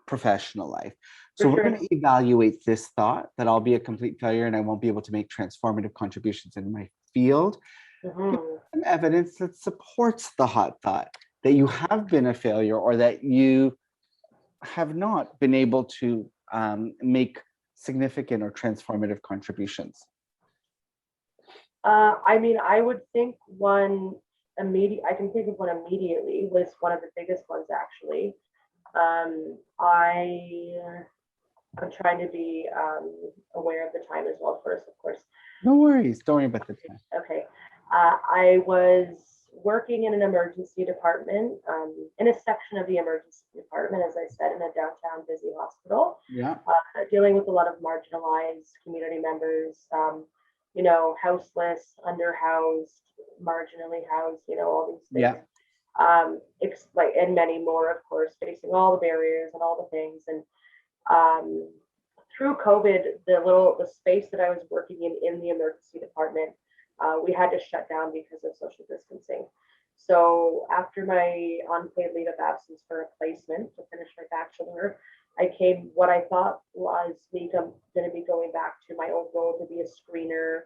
professional life. So we're going to evaluate this thought that I'll be a complete failure and I won't be able to make transformative contributions in my field. Some evidence that supports the hot thought that you have been a failure or that you have not been able to make significant or transformative contributions. I mean, I would think I can think of one immediately, was one of the biggest ones actually. I'm trying to be aware of the time as well first, of course. No worries. Don't worry about the time. Okay. I was working in an emergency department, in a section of the emergency department, as I said, in a downtown busy hospital. Yeah. Dealing with a lot of marginalized community members, you know, houseless, underhoused, marginally housed, you know, all these things. Yeah. And many more, of course, facing all the barriers and all the things. And through COVID, the space that I was working in the emergency department, we had to shut down because of social distancing. So after my unpaid leave of absence for a placement to finish my bachelor, what I thought was me going to be going back to my old role to be a screener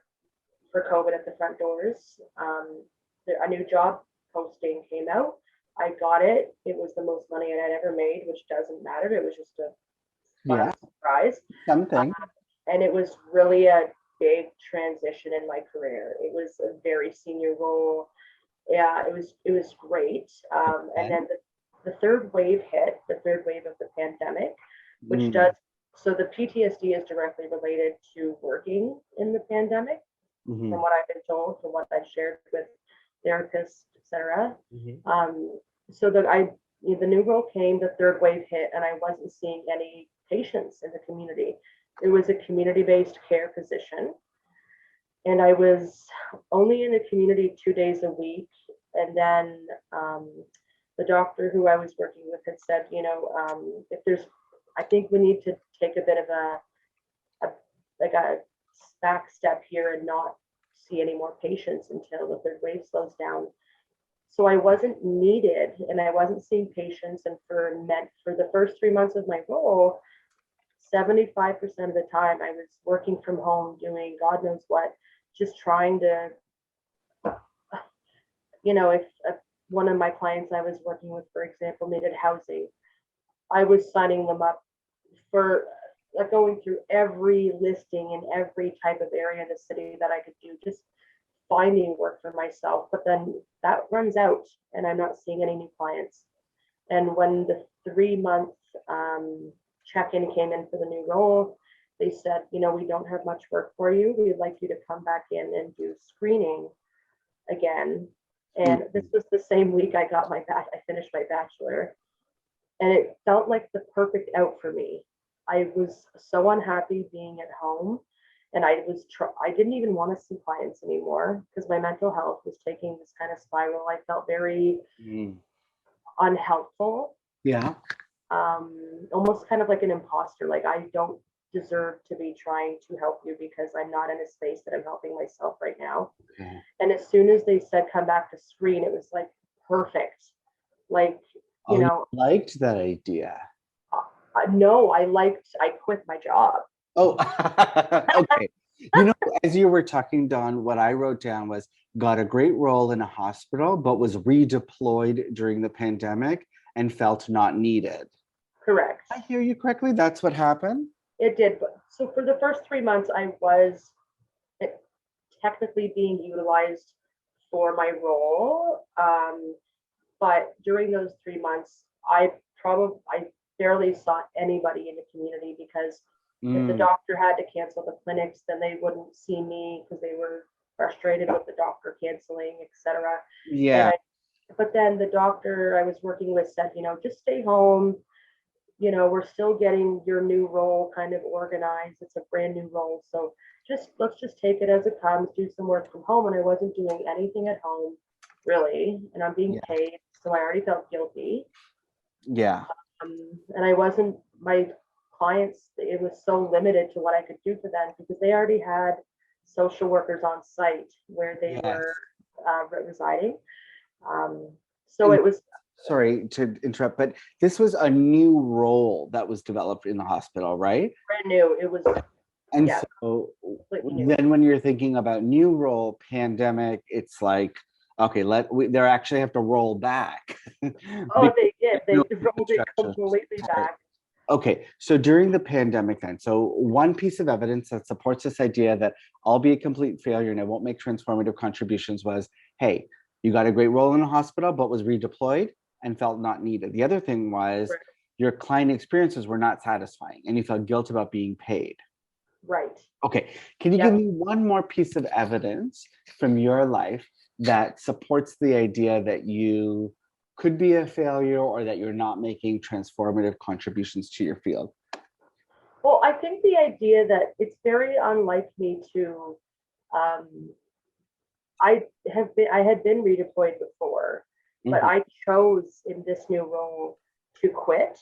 for COVID at the front doors. A new job posting came out. I got it. It was the most money I had ever made, which doesn't matter. It was just a fun surprise. Something. And it was really a big transition in my career. It was a very senior role. Yeah, it was great. And then the third wave hit, the third wave of the pandemic, which so the PTSD is directly related to working in the pandemic, from what I've been told, from what I've shared with therapists, etc. So the new role came, the third wave hit, and I wasn't seeing any patients in the community. It was a community-based care position. And I was only in the community 2 days a week. And then the doctor who I was working with had said, you know, I think we need to take a bit of a back step here and not see any more patients until the third wave slows down. So I wasn't needed and I wasn't seeing patients. And for the first 3 months of my role, 75% of the time I was working from home doing God knows what, just trying to, you know, if one of my clients I was working with, for example, needed housing, I was signing them up for going through every listing in every type of area in the city that I could do, just finding work for myself. But then that runs out and I'm not seeing any new clients. And when the 3-month check-in came in for the new role, they said, you know, we don't have much work for you. We'd like you to come back in and do screening again. And this was the same week I finished my bachelor. And it felt like the perfect out for me. I was so unhappy being at home. And I didn't even want to see clients anymore because my mental health was taking this kind of spiral. I felt very unhelpful. Yeah. Almost kind of like an imposter. Like I don't deserve to be trying to help you because I'm not in a space that I'm helping myself right now. Okay. And as soon as they said come back to screen, it was like perfect. Like, you know, you liked that idea. No, I quit my job. Oh, okay. You know, as you were talking, Dawn, what I wrote down was got a great role in a hospital, but was redeployed during the pandemic and felt not needed. Correct. I hear you correctly? That's what happened? It did. So for the first 3 months, I was technically being utilized for my role. But during those 3 months, I barely saw anybody in the community, because if the doctor had to cancel the clinics, then they wouldn't see me because they were frustrated with the doctor canceling, etc. Yeah. But then the doctor I was working with said, just stay home. We're still getting your new role kind of organized. It's a brand new role. So let's just take it as it comes, do some work from home. And I wasn't doing anything at home, really. And I'm being paid. So I already felt guilty. Yeah. And I wasn't, my clients, it was so limited to what I could do for them, because they already had social workers on site where they were residing. So it was, sorry to interrupt, but this was a new role that was developed in the hospital, right? brand new. It was, and so then when you're thinking about new role, pandemic, it's like, okay, they actually have to roll back. Oh, they did. They rolled it completely back. Okay, so during the pandemic then, so one piece of evidence that supports this idea that I'll be a complete failure and I won't make transformative contributions was, hey, you got a great role in the hospital, but was redeployed and felt not needed. The other thing was your client experiences were not satisfying and you felt guilt about being paid. Right. Okay, can you give me one more piece of evidence from your life that supports the idea that you could be a failure or that you're not making transformative contributions to your field? Well, I think the idea that it's very unlike me to, I had been redeployed before, but I chose in this new role to quit.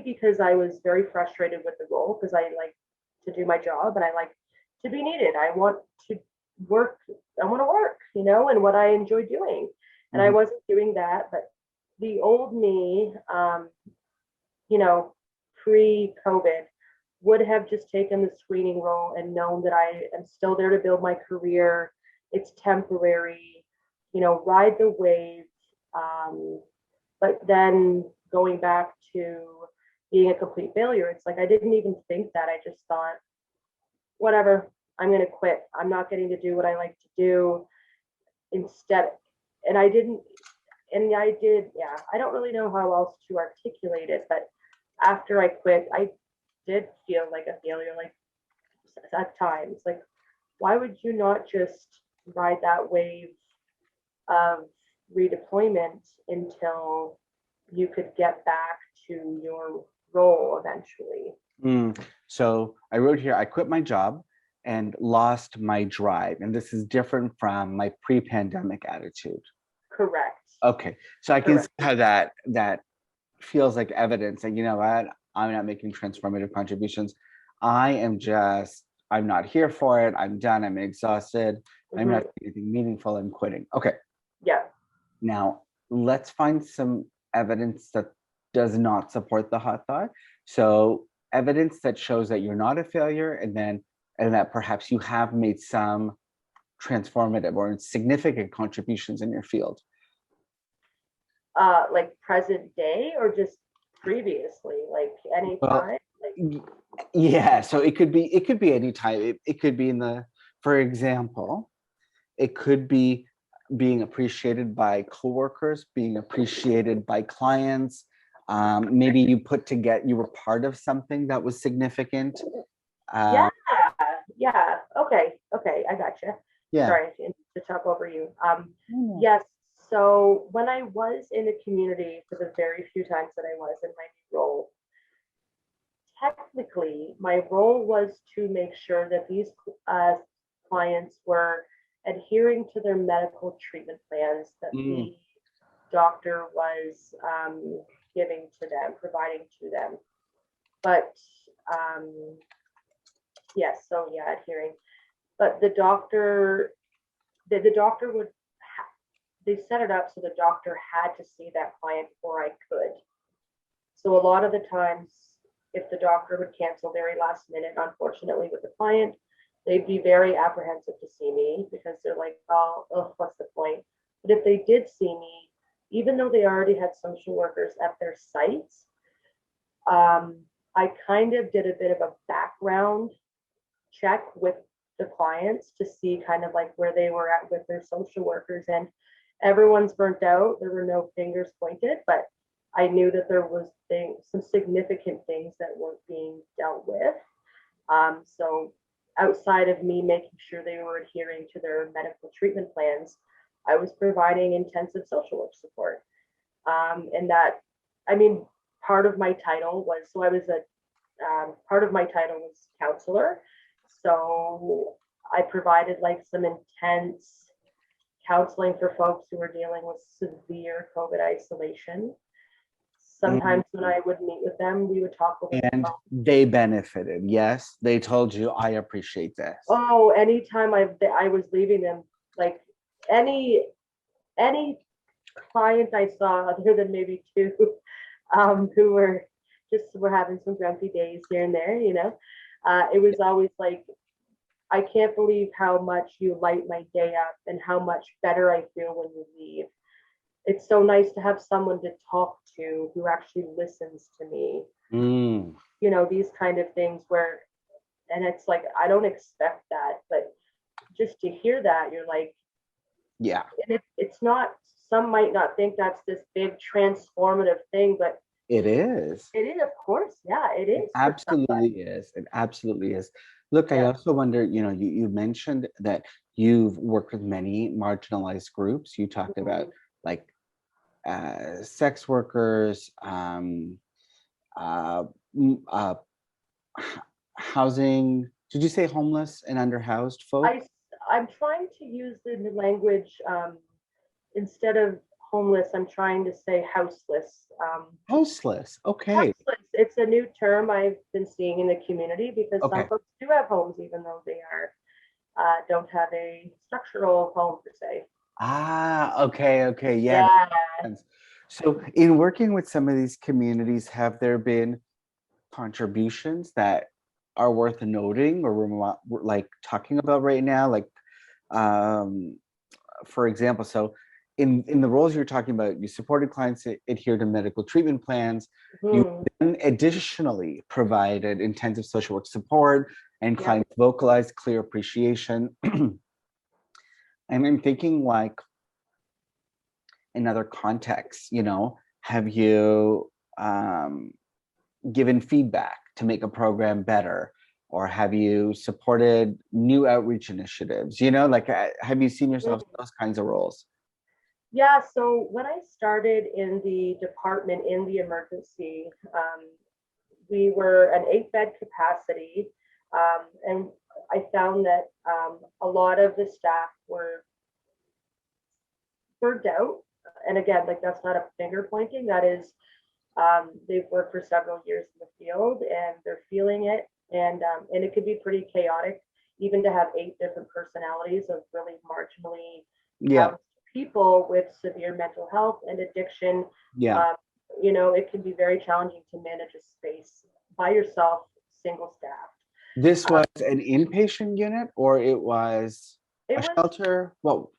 Because I was very frustrated with the role, because I like to do my job and I like to be needed. I want to work, and what I enjoy doing. And I wasn't doing that, but the old me, pre-COVID, would have just taken the screening role and known that I am still there to build my career. It's temporary, ride the wave. But then going back to being a complete failure, it's like I didn't even think that. I just thought, whatever, I'm going to quit. I'm not getting to do what I like to do instead. And I did, I don't really know how else to articulate it, but after I quit, I did feel like a failure, like at times. Like, why would you not just ride that wave of redeployment until you could get back to your role eventually? So I wrote here, I quit my job and lost my drive. And this is different from my pre-pandemic attitude. Correct. Okay. So I can see how that feels like evidence. And you know what? I'm not making transformative contributions. I'm not here for it. I'm done. I'm exhausted. I'm not doing anything meaningful. I'm quitting. Okay. Yeah. Now, let's find some evidence that does not support the hot thought. So evidence that shows that you're not a failure and that perhaps you have made some transformative or significant contributions in your field. Like present day or just previously, like any time? Yeah, so it could be any time. It could be for example, it could be being appreciated by coworkers, being appreciated by clients. Maybe you were part of something that was significant. Yeah. Okay, I gotcha. Yeah. Sorry to talk over you. Yes. So when I was in the community for the very few times that I was in my role, technically my role was to make sure that these clients were adhering to their medical treatment plans that the doctor was giving to them, providing to them. But yes, so yeah, adhering. But the doctor would, they set it up so the doctor had to see that client before I could. So a lot of the times, if the doctor would cancel very last minute, unfortunately with the client, they'd be very apprehensive to see me because they're like, oh, what's the point? But if they did see me, even though they already had social workers at their sites, I kind of did a bit of a background check with the clients to see kind of like where they were at with their social workers, and everyone's burnt out. There were no fingers pointed, but I knew that there was some significant things that weren't being dealt with. So outside of me making sure they were adhering to their medical treatment plans, I was providing intensive social work support. And that, I mean, part of my title was, so I was part of my title was counselor. So I provided like some intense counseling for folks who were dealing with severe COVID isolation. Sometimes when I would meet with them, we would talk over and they benefited. Yes, they told you, I appreciate this. Oh, anytime I was leaving them, like any client I saw, other than maybe two, who were having some grumpy days here and there, you know, it was always like, I can't believe how much you light my day up and how much better I feel when you leave. It's so nice to have someone to talk to who actually listens to me. You know, these kind of things where, and it's like, I don't expect that, but just to hear that, you're like, yeah. And it's not, some might not think that's this big transformative thing, but it is. It is, of course. Yeah, it is. It absolutely is. It absolutely is. Look, I also wonder, you know, you mentioned that you've worked with many marginalized groups. You talked about like sex workers, housing. Did you say homeless and underhoused folks? I'm trying to use the language instead of homeless. I'm trying to say houseless. Houseless. Okay. Houseless. It's a new term I've been seeing in the community because some folks do have homes, even though they don't have a structural home per se. Okay. Yeah. So in working with some of these communities, have there been contributions that are worth noting or we're like talking about right now? Like, for example, so in the roles you're talking about, you supported clients adhere to medical treatment plans. You then additionally provided intensive social work support and clients vocalized clear appreciation. And I'm thinking like, in other contexts, you know, have you given feedback to make a program better, or have you supported new outreach initiatives? You know, like, have you seen yourself in those kinds of roles? Yeah, so when I started in the department in the emergency, we were an 8-bed capacity, and I found that a lot of the staff were burnt out. And again, like that's not a finger pointing, that is, they've worked for several years in the field and they're feeling it. And it could be pretty chaotic, even to have 8 different personalities of really marginally people with severe mental health and addiction. You know, it can be very challenging to manage a space by yourself, single staffed. This was an inpatient unit, or it was a shelter? Well,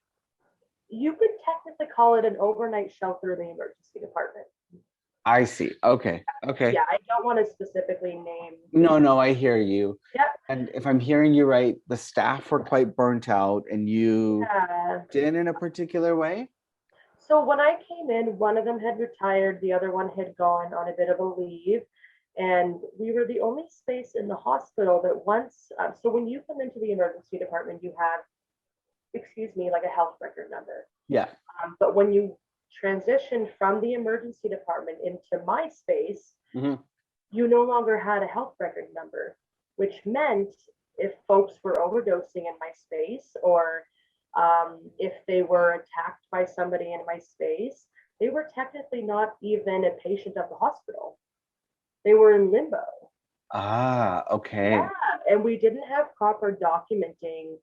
you could technically call it an overnight shelter in the emergency department. I see. Okay. Yeah, I don't want to specifically name. No, I hear you. Yep. And if I'm hearing you right, the staff were quite burnt out and you did in a particular way? So when I came in, one of them had retired, the other one had gone on a bit of a leave. And we were the only space in the hospital that once, so when you come into the emergency department, you have, like a health record number. Yeah. But when you transitioned from the emergency department into my space, you no longer had a health record number, which meant if folks were overdosing in my space, or if they were attacked by somebody in my space, they were technically not even a patient of the hospital. They were in limbo. Okay. Yeah, and we didn't have proper documenting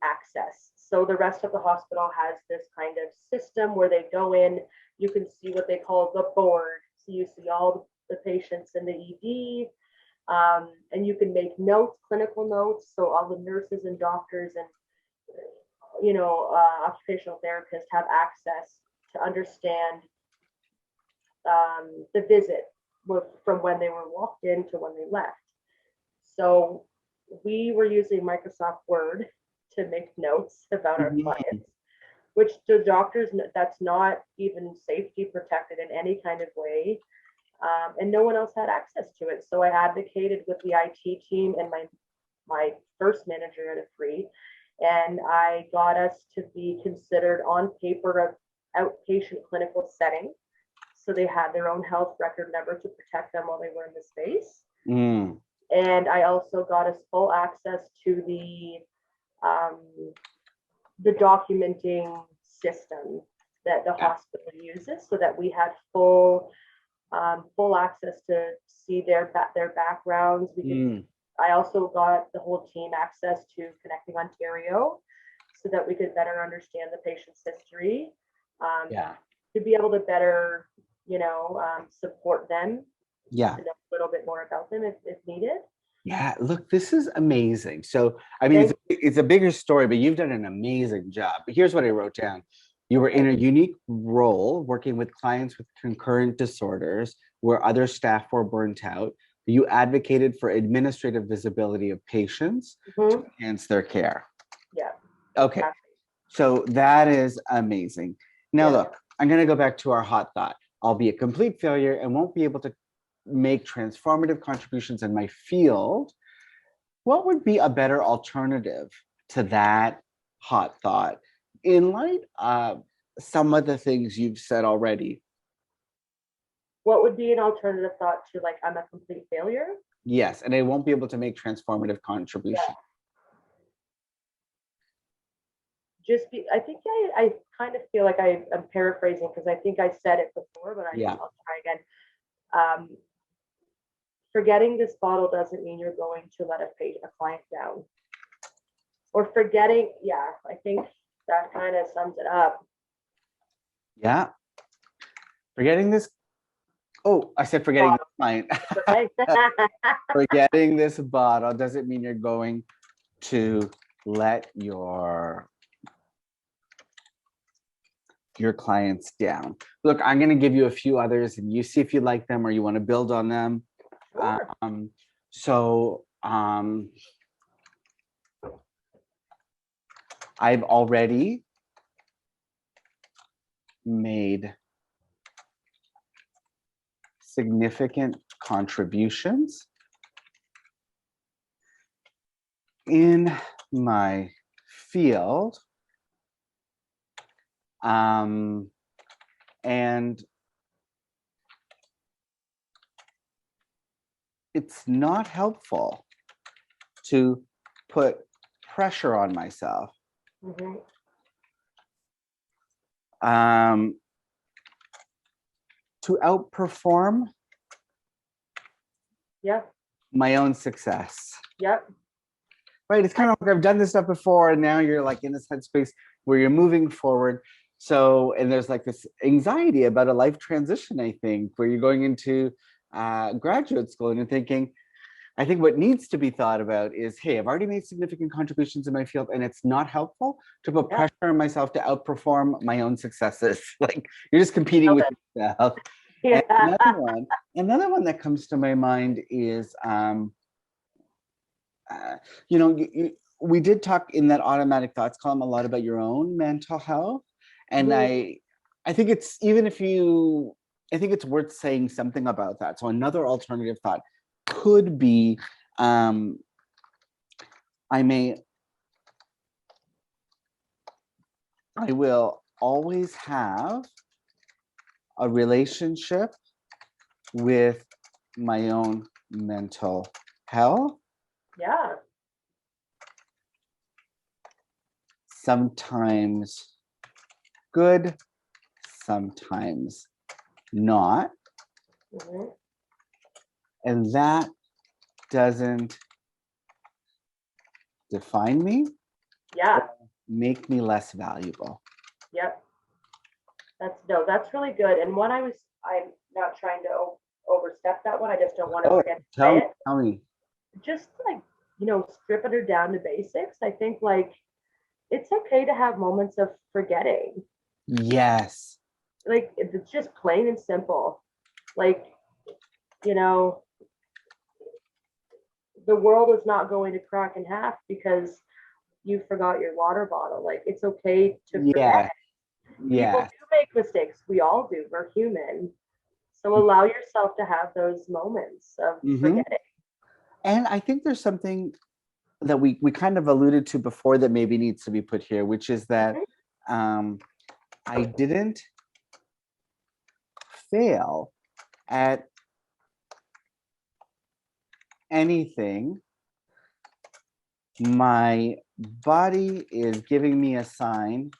access. So the rest of the hospital has this kind of system where they go in, you can see what they call the board. So you see all the patients in the ED, and you can make notes, clinical notes. So all the nurses and doctors and, you know, occupational therapists have access to understand the visit from when they were walked in to when they left. So we were using Microsoft Word to make notes about our Mhm. clients, which the doctors, that's not even safety protected in any kind of way. And no one else had access to it. So I advocated with the IT team and my first manager at a free, and I got us to be considered on paper of outpatient clinical setting. So they had their own health record number to protect them while they were in the space. Mm. And I also got us full access to the documenting system that the hospital uses, so that we had full access to see their backgrounds. I also got the whole team access to Connecting Ontario, so that we could better understand the patient's history, Yeah. to be able to better, support them, Yeah. to know a little bit more about them if needed. Yeah, look, this is amazing. So, I mean, it's a bigger story, but you've done an amazing job. But here's what I wrote down. You were in a unique role working with clients with concurrent disorders where other staff were burnt out. You advocated for administrative visibility of patients to enhance their care. Yeah. Okay. Exactly. So that is amazing. Now, Yeah. look, I'm going to go back to our hot thought. I'll be a complete failure and won't be able to make transformative contributions in my field. What would be a better alternative to that hot thought in light of some of the things you've said already? What would be an alternative thought to, like, I'm a complete failure? Yes, and I won't be able to make transformative contributions. I think I kind of feel like I'm paraphrasing, because I think I said it before, but I'll try again. Forgetting this bottle doesn't mean you're going to let a client down. Or forgetting, I think that kind of sums it up. Yeah. Forgetting this. Oh, I said forgetting this client. Forgetting this bottle doesn't mean you're going to let your clients down. Look, I'm going to give you a few others and you see if you like them or you want to build on them. Sure. I've already made significant contributions in my field. And it's not helpful to put pressure on myself. To outperform my own success. Right, it's kind of like I've done this stuff before, and now you're like in this headspace where you're moving forward. So, and there's like this anxiety about a life transition, I think, where you're going into graduate school and you're thinking, I think what needs to be thought about is, hey, I've already made significant contributions in my field, and it's not helpful to put pressure on myself to outperform my own successes. Like you're just competing with yourself. And another one that comes to my mind is, we did talk in that automatic thoughts column a lot about your own mental health, and I think it's I think it's worth saying something about that. So another alternative thought could be, I will always have a relationship with my own mental health. Sometimes good, sometimes not. And that doesn't define me. Make me less valuable. That's really good. And I'm not trying to overstep that one. I just don't want to forget to say it. Tell me. Just like, stripping her down to basics. I think, like, it's okay to have moments of forgetting. Yes. Like, it's just plain and simple. Like, the world is not going to crack in half because you forgot your water bottle. Like, it's okay to Yeah. forget. People Yes. do make mistakes. We all do. We're human. So allow yourself to have those moments of forgetting. And I think there's something that we kind of alluded to before that maybe needs to be put here, which is that I didn't fail at anything. My body is giving me a sign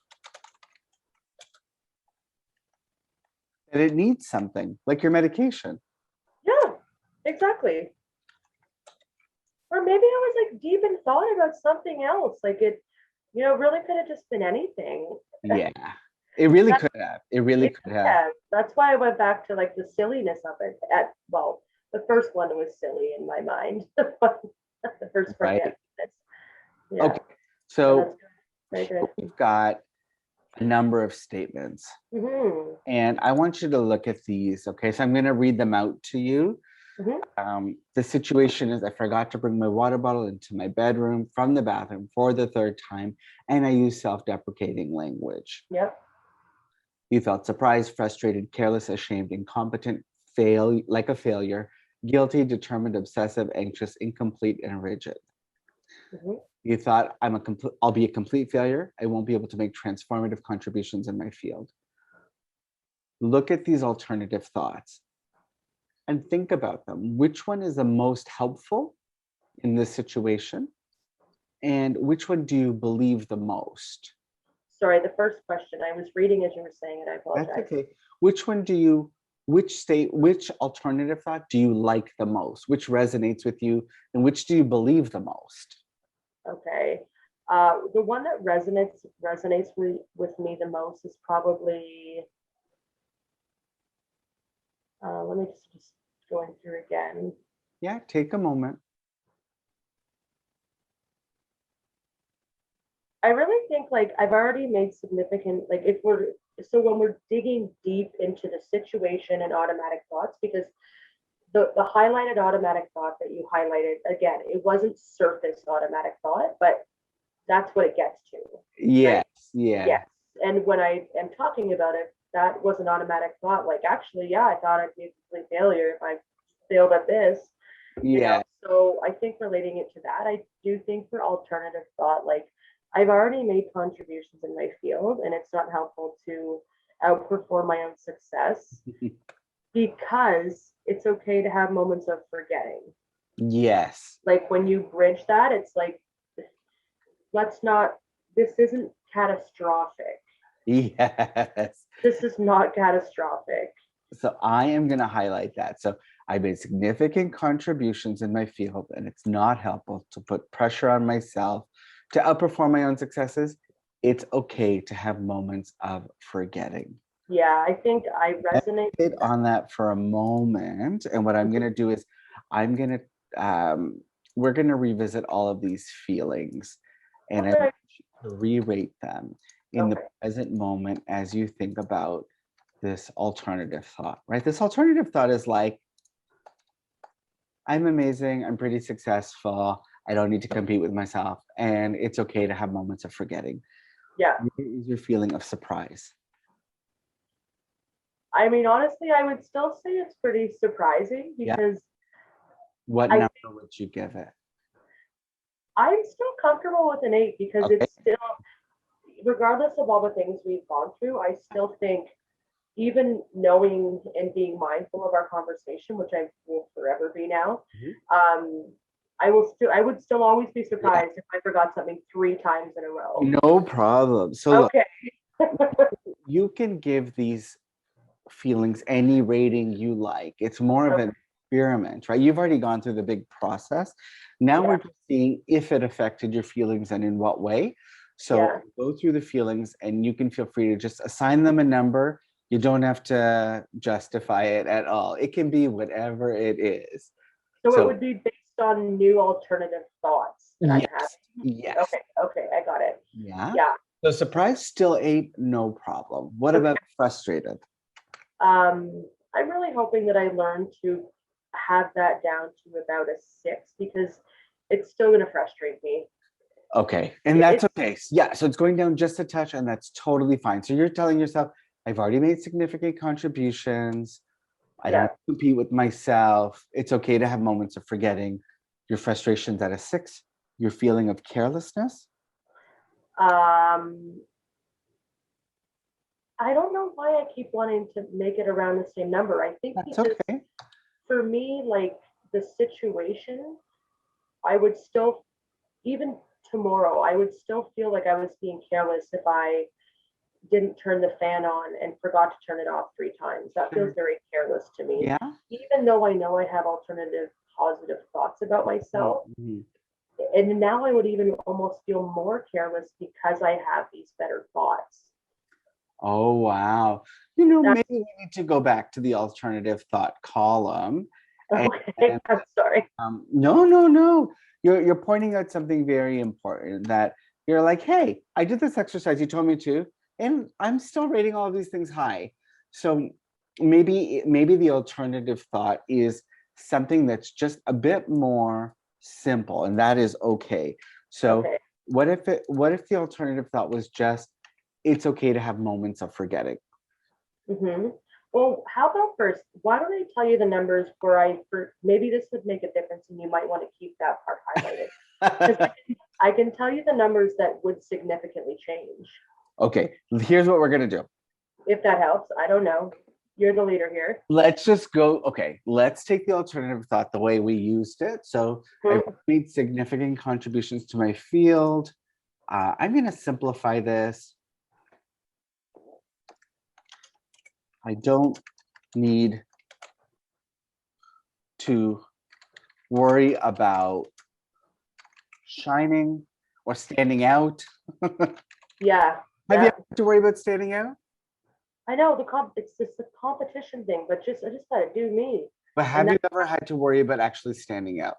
that it needs something, like your medication. Yeah, exactly. Or maybe I was like deep in thought about something else. Like, it, really could have just been anything. Yeah, it really could have. It really could have. Yeah, that's why I went back to like the silliness of it. Well, the first one was silly in my mind. The first Right. forgetfulness. Yeah. Okay, so very good. we've got a number of statements, and I want you to look at these. Okay, so I'm going to read them out to you. The situation is, I forgot to bring my water bottle into my bedroom from the bathroom for the third time, and I used self-deprecating language. Yep. You felt surprised, frustrated, careless, ashamed, incompetent, like a failure, guilty, determined, obsessive, anxious, incomplete, and rigid. You thought, I'll be a complete failure. I won't be able to make transformative contributions in my field. Look at these alternative thoughts and think about them. Which one is the most helpful in this situation? And which one do you believe the most? Sorry, the first question, I was reading as you were saying it. I apologize. That's okay. Which alternative thought do you like the most? Which resonates with you? And which do you believe the most? Okay. The one that resonates with me the most is probably, let me just going through again. Yeah, take a moment. I really think like I've already made significant, like when we're digging deep into the situation and automatic thoughts, because the highlighted automatic thought that you highlighted, again, it wasn't surface automatic thought, but that's what it gets to. Yes, right? yeah. Yes. And when I am talking about it, that was an automatic thought. Like, actually, yeah, I thought I'd be a complete failure if I failed at this. Yeah. So I think relating it to that, I do think for alternative thought, like I've already made contributions in my field, and it's not helpful to outperform my own success because it's okay to have moments of forgetting. Yes. Like when you bridge that, it's like, this isn't catastrophic. Yes. This is not catastrophic. So I am going to highlight that. So I made significant contributions in my field, and it's not helpful to put pressure on myself to outperform my own successes. It's okay to have moments of forgetting. Yeah, I think I resonate on that for a moment. And what I'm going to do is we're going to revisit all of these feelings, and I want you to re-rate them in the present moment as you think about this alternative thought, right? This alternative thought is like, I'm amazing, I'm pretty successful, I don't need to compete with myself, and it's okay to have moments of forgetting. Yeah. What is your feeling of surprise? I mean, honestly, I would still say it's pretty surprising because what number would you give it? I'm still comfortable with an 8 because it's still, regardless of all the things we've gone through, I still think even knowing and being mindful of our conversation, which I will forever be now, I would still always be surprised if I forgot something 3 times in a row. No problem. So okay. You can give these feelings any rating you like. It's more of an experiment, right? You've already gone through the big process. Now we're just seeing if it affected your feelings and in what way. So go through the feelings, and you can feel free to just assign them a number. You don't have to justify it at all. It can be whatever it is. So it would be based on new alternative thoughts that I'm having. Yes. Okay, I got it. Yeah. Yeah. So surprise, still 8, no problem. What about frustrated? I'm really hoping that I learn to have that down to about a 6, because it's still going to frustrate me. Okay. And that's okay. Yeah. So it's going down just a touch, and that's totally fine. So you're telling yourself, I've already made significant contributions. I don't compete with myself. It's okay to have moments of forgetting. Your frustrations at a 6, your feeling of carelessness. I don't know why I keep wanting to make it around the same number. I think That's because okay. for me, like the situation, I would still, even tomorrow, I would still feel like I was being careless if I didn't turn the fan on and forgot to turn it off 3 times. That feels very careless to me. Yeah. Even though I know I have alternative positive thoughts about myself. Mm-hmm. And now I would even almost feel more careless because I have these better thoughts. Oh, wow. You know, maybe we need to go back to the alternative thought column. Okay, I'm sorry. No. You're pointing out something very important, that you're like, hey, I did this exercise, you told me to, and I'm still rating all of these things high. So maybe the alternative thought is something that's just a bit more simple, and that is okay. So what if the alternative thought was just, it's okay to have moments of forgetting? Mm-hmm. Well, how about first, why don't I tell you the numbers for maybe this would make a difference and you might want to keep that part highlighted. I can tell you the numbers that would significantly change. Okay, here's what we're going to do. If that helps, I don't know. You're the leader here. Let's just go. Okay, let's take the alternative thought the way we used it. So I've made significant contributions to my field. I'm going to simplify this. I don't need to worry about shining or standing out. Yeah. Have you had to worry about standing out? I know it's just the competition thing, but I just gotta do me. But have you ever had to worry about actually standing out?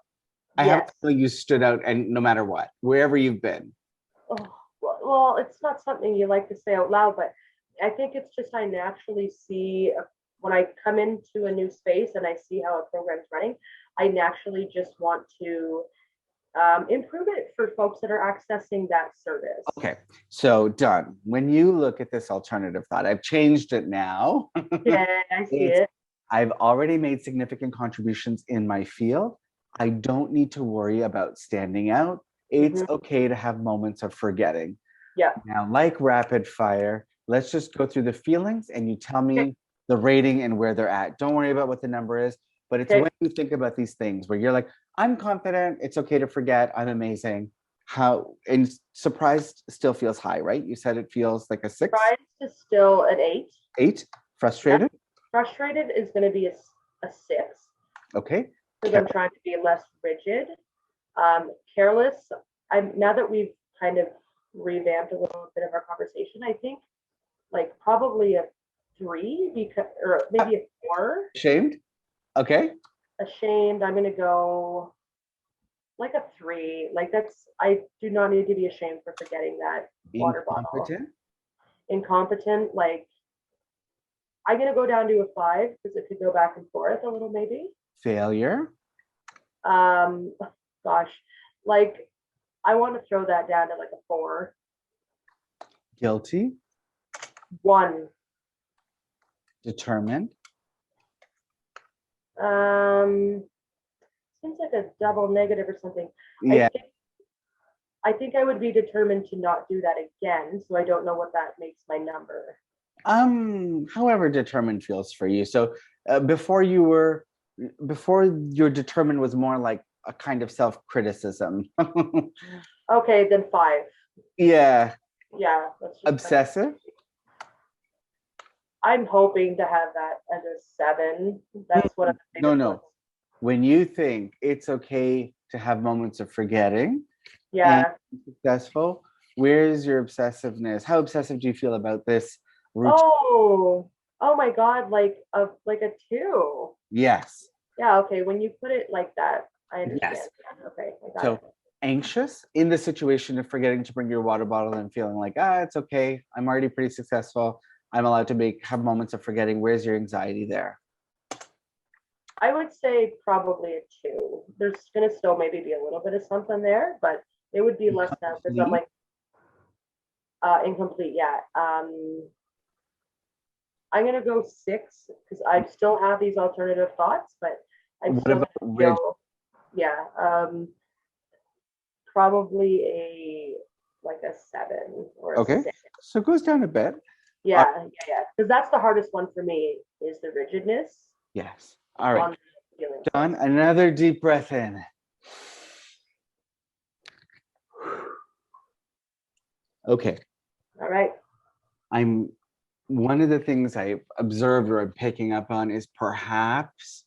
I have to feel you stood out, and no matter what, wherever you've been. Oh, well, it's not something you like to say out loud, but I think it's just I naturally see when I come into a new space and I see how a program's running, I naturally just want to improve it for folks that are accessing that service. Okay, so done. When you look at this alternative thought, I've changed it now. Yeah, I see it. I've already made significant contributions in my field. I don't need to worry about standing out. It's okay to have moments of forgetting. Yeah. Now, like rapid fire, let's just go through the feelings and you tell me the rating and where they're at. Don't worry about what the number is, but it's when you think about these things where you're like, I'm confident, it's okay to forget, I'm amazing. And surprised still feels high, right? You said it feels like a 6? Surprised is still an 8. 8? Frustrated? Yeah. Frustrated is going to be a 6. Okay. Because I'm trying to be less rigid. Careless, now that we've kind of revamped a little bit of our conversation, I think like probably a 3 or maybe a 4. Ashamed? Okay. Ashamed, I'm gonna go like a 3. Like I do not need to be ashamed for forgetting that water bottle. Incompetent, like I'm gonna go down to a 5 because it could go back and forth a little maybe. Failure? Gosh, like I want to throw that down to like a 4. Guilty? 1. Determined? Seems like a double negative or something. Yeah. I think I would be determined to not do that again, so I don't know what that makes my number. However determined feels for you. So before your determined was more like a kind of self-criticism. Okay, then 5. Yeah. Yeah. Obsessive? I'm hoping to have that as a 7. That's what I'm thinking. No. When you think it's okay to have moments of forgetting, and successful, where's your obsessiveness? How obsessive do you feel about this routine? Oh my God, like a 2. Yes. Yeah, okay. When you put it like that, I understand. Yes. Okay, I got it. Anxious in the situation of forgetting to bring your water bottle and feeling like, it's okay. I'm already pretty successful. I'm allowed to have moments of forgetting. Where's your anxiety there? I would say probably a 2. There's going to still maybe be a little bit of something there, but it would be less now because I'm like incomplete. Yeah. I'm going to go 6 because I still have these alternative thoughts, but I'm What still about going to rigid? feel, yeah, probably like a 7 or a Okay, 6. so it goes down a bit. Yeah. Because that's the hardest one for me is the rigidness Yes. All right, on the feeling. John, another deep breath in. Okay. All right. One of the things I've observed or I'm picking up on is perhaps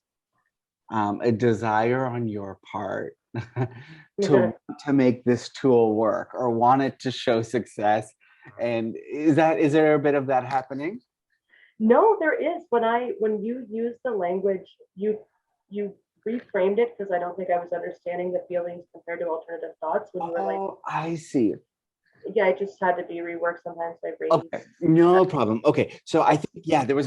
a desire on your part to make this tool work or want it to show success. And is there a bit of that happening? No, there is. When you use the language, you reframed it because I don't think I was understanding the feelings compared to alternative thoughts when you were like, Oh, I see. yeah, it just had to be reworked sometimes. My brain. Okay, no problem. Okay, so I think, yeah, there was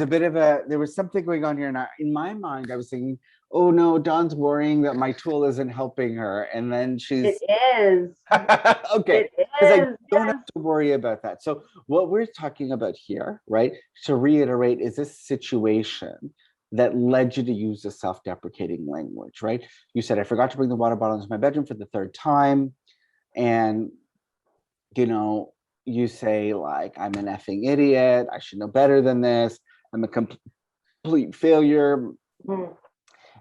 something going on here. And in my mind, I was thinking, oh no, Dawn's worrying that my tool isn't helping her. And then she's, It is. okay, It because I is. don't Yes. have to worry about that. So what we're talking about here, right, to reiterate, is this situation that led you to use the self-deprecating language, right? You said, I forgot to bring the water bottle into my bedroom for the 3rd time. And, you say like, I'm an effing idiot. I should know better than this. I'm a complete failure. Mm.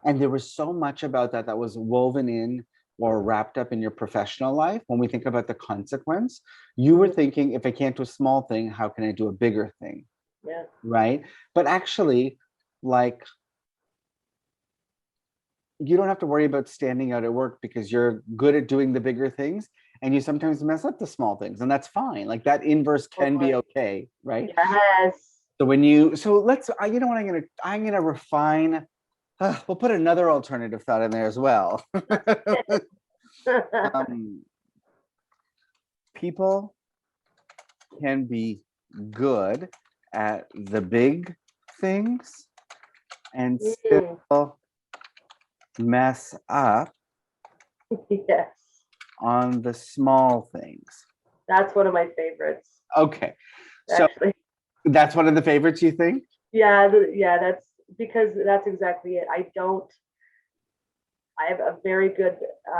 And there was so much about that was woven in or wrapped up in your professional life. When we think about the consequence, you were thinking, if I can't do a small thing, how can I do a bigger thing? Yeah. Right? But actually, like, you don't have to worry about standing out at work because you're good at doing the bigger things and you sometimes mess up the small things, and that's fine. Like, that inverse can be okay, right? Yes. So let's, you know what, I'm gonna refine. We'll put another alternative thought in there as well. People can be good at the big things and still mess up Yes. on the small things. That's one of my favorites. Okay, so Actually. that's one of the favorites, you think? Yeah. That's because that's exactly it. I have a very good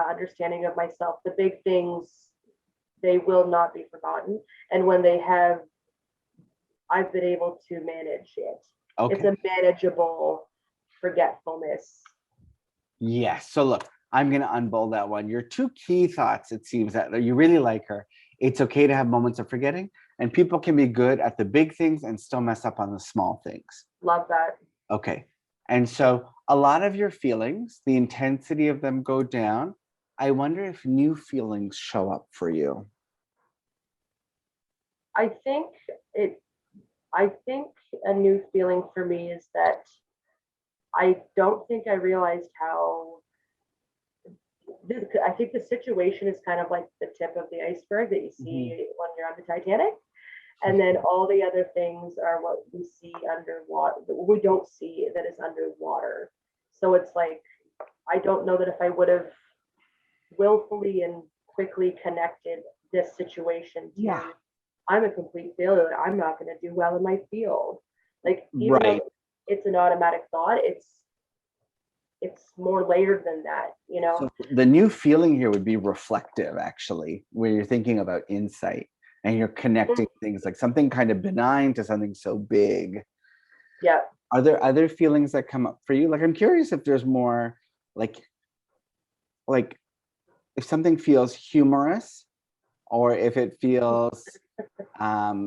understanding of myself. The big things, they will not be forgotten. And when they have, I've been able to manage it. Okay. It's a manageable forgetfulness. Yes. So look, I'm going to unbold that one. Your 2 key thoughts, it seems, that you really like her. It's okay to have moments of forgetting, and people can be good at the big things and still mess up on the small things. Love that. Okay. And so a lot of your feelings, the intensity of them go down. I wonder if new feelings show up for you. I think a new feeling for me is that I don't think I realized how I think the situation is kind of like the tip of the iceberg that you see when you're on the Titanic. And then all the other things are what we see underwater, we don't see that is underwater. So it's like, I don't know that if I would have willfully and quickly connected this situation to, I'm a complete failure, I'm not going to do well in my field. Like, even though it's an automatic thought, it's more layered than that, So the new feeling here would be reflective, actually, where you're thinking about insight and you're connecting things, like something kind of benign to something so big. Yeah. Are there other feelings that come up for you? Like, I'm curious if there's more, like if something feels humorous, or if it feels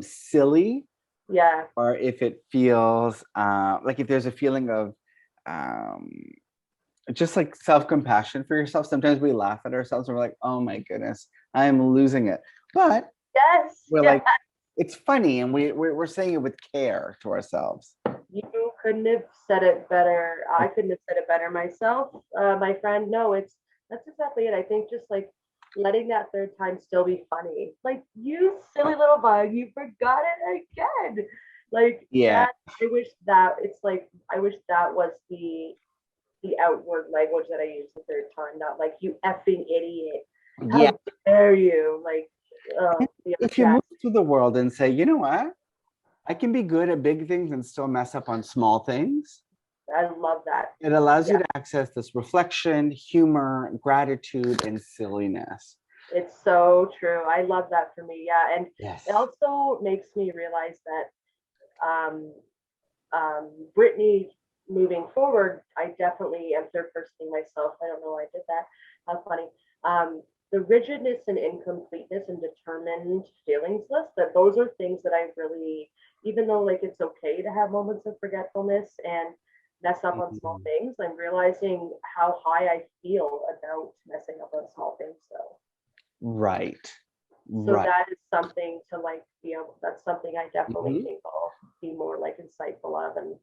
silly, Yeah. or if it feels like, if there's a feeling of just like self-compassion for yourself. Sometimes we laugh at ourselves and we're like, oh my goodness, I am losing it. But we're like, it's funny, and we're saying it with care to ourselves. You couldn't have said it better. I couldn't have said it better myself, my friend. No, that's exactly it. I think just like letting that 3rd time still be funny. Like, you silly little bug, you forgot it again. Like, Yeah. I wish that was the the outward language that I use the third time, not like you effing idiot. Yeah. How dare you? Like, If you move through the world and say, you know what, I can be good at big things and still mess up on small things. I love that. It allows you to access this reflection, humor, gratitude, and silliness. It's so true. I love that for me. Yeah. And Yes. it also makes me realize that Brittany, moving forward, I definitely am third personing myself. I don't know why I did that. How funny. The rigidness and incompleteness and determined feelings list, that those are things that I really, even though like it's okay to have moments of forgetfulness and mess up on small things, I'm realizing how high I feel about messing up on small things. So right. So that is something to like be able, that's something I definitely think I'll be more like insightful of. And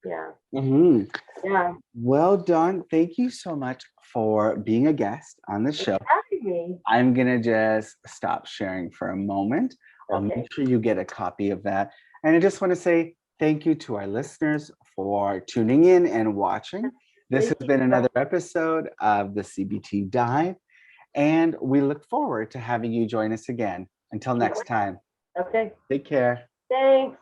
yeah. Well done. Thank you so much for being a guest on the show. Having me. I'm gonna just stop sharing for a moment. I'll make sure you get a copy of that. And I just want to say thank you to our listeners for tuning in and watching. This has been another episode of the CBT Dive, and we look forward to having you join us again. Until next time. Okay. Take care. Thanks.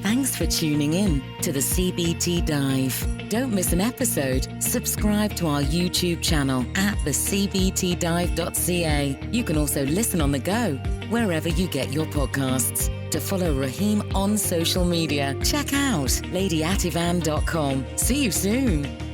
Thanks for tuning in to the CBT Dive. Don't miss an episode. Subscribe to our YouTube channel at thecbtdive.ca. You can also listen on the go, wherever you get your podcasts. To follow Rahim on social media, check out ladyativan.com. See you soon.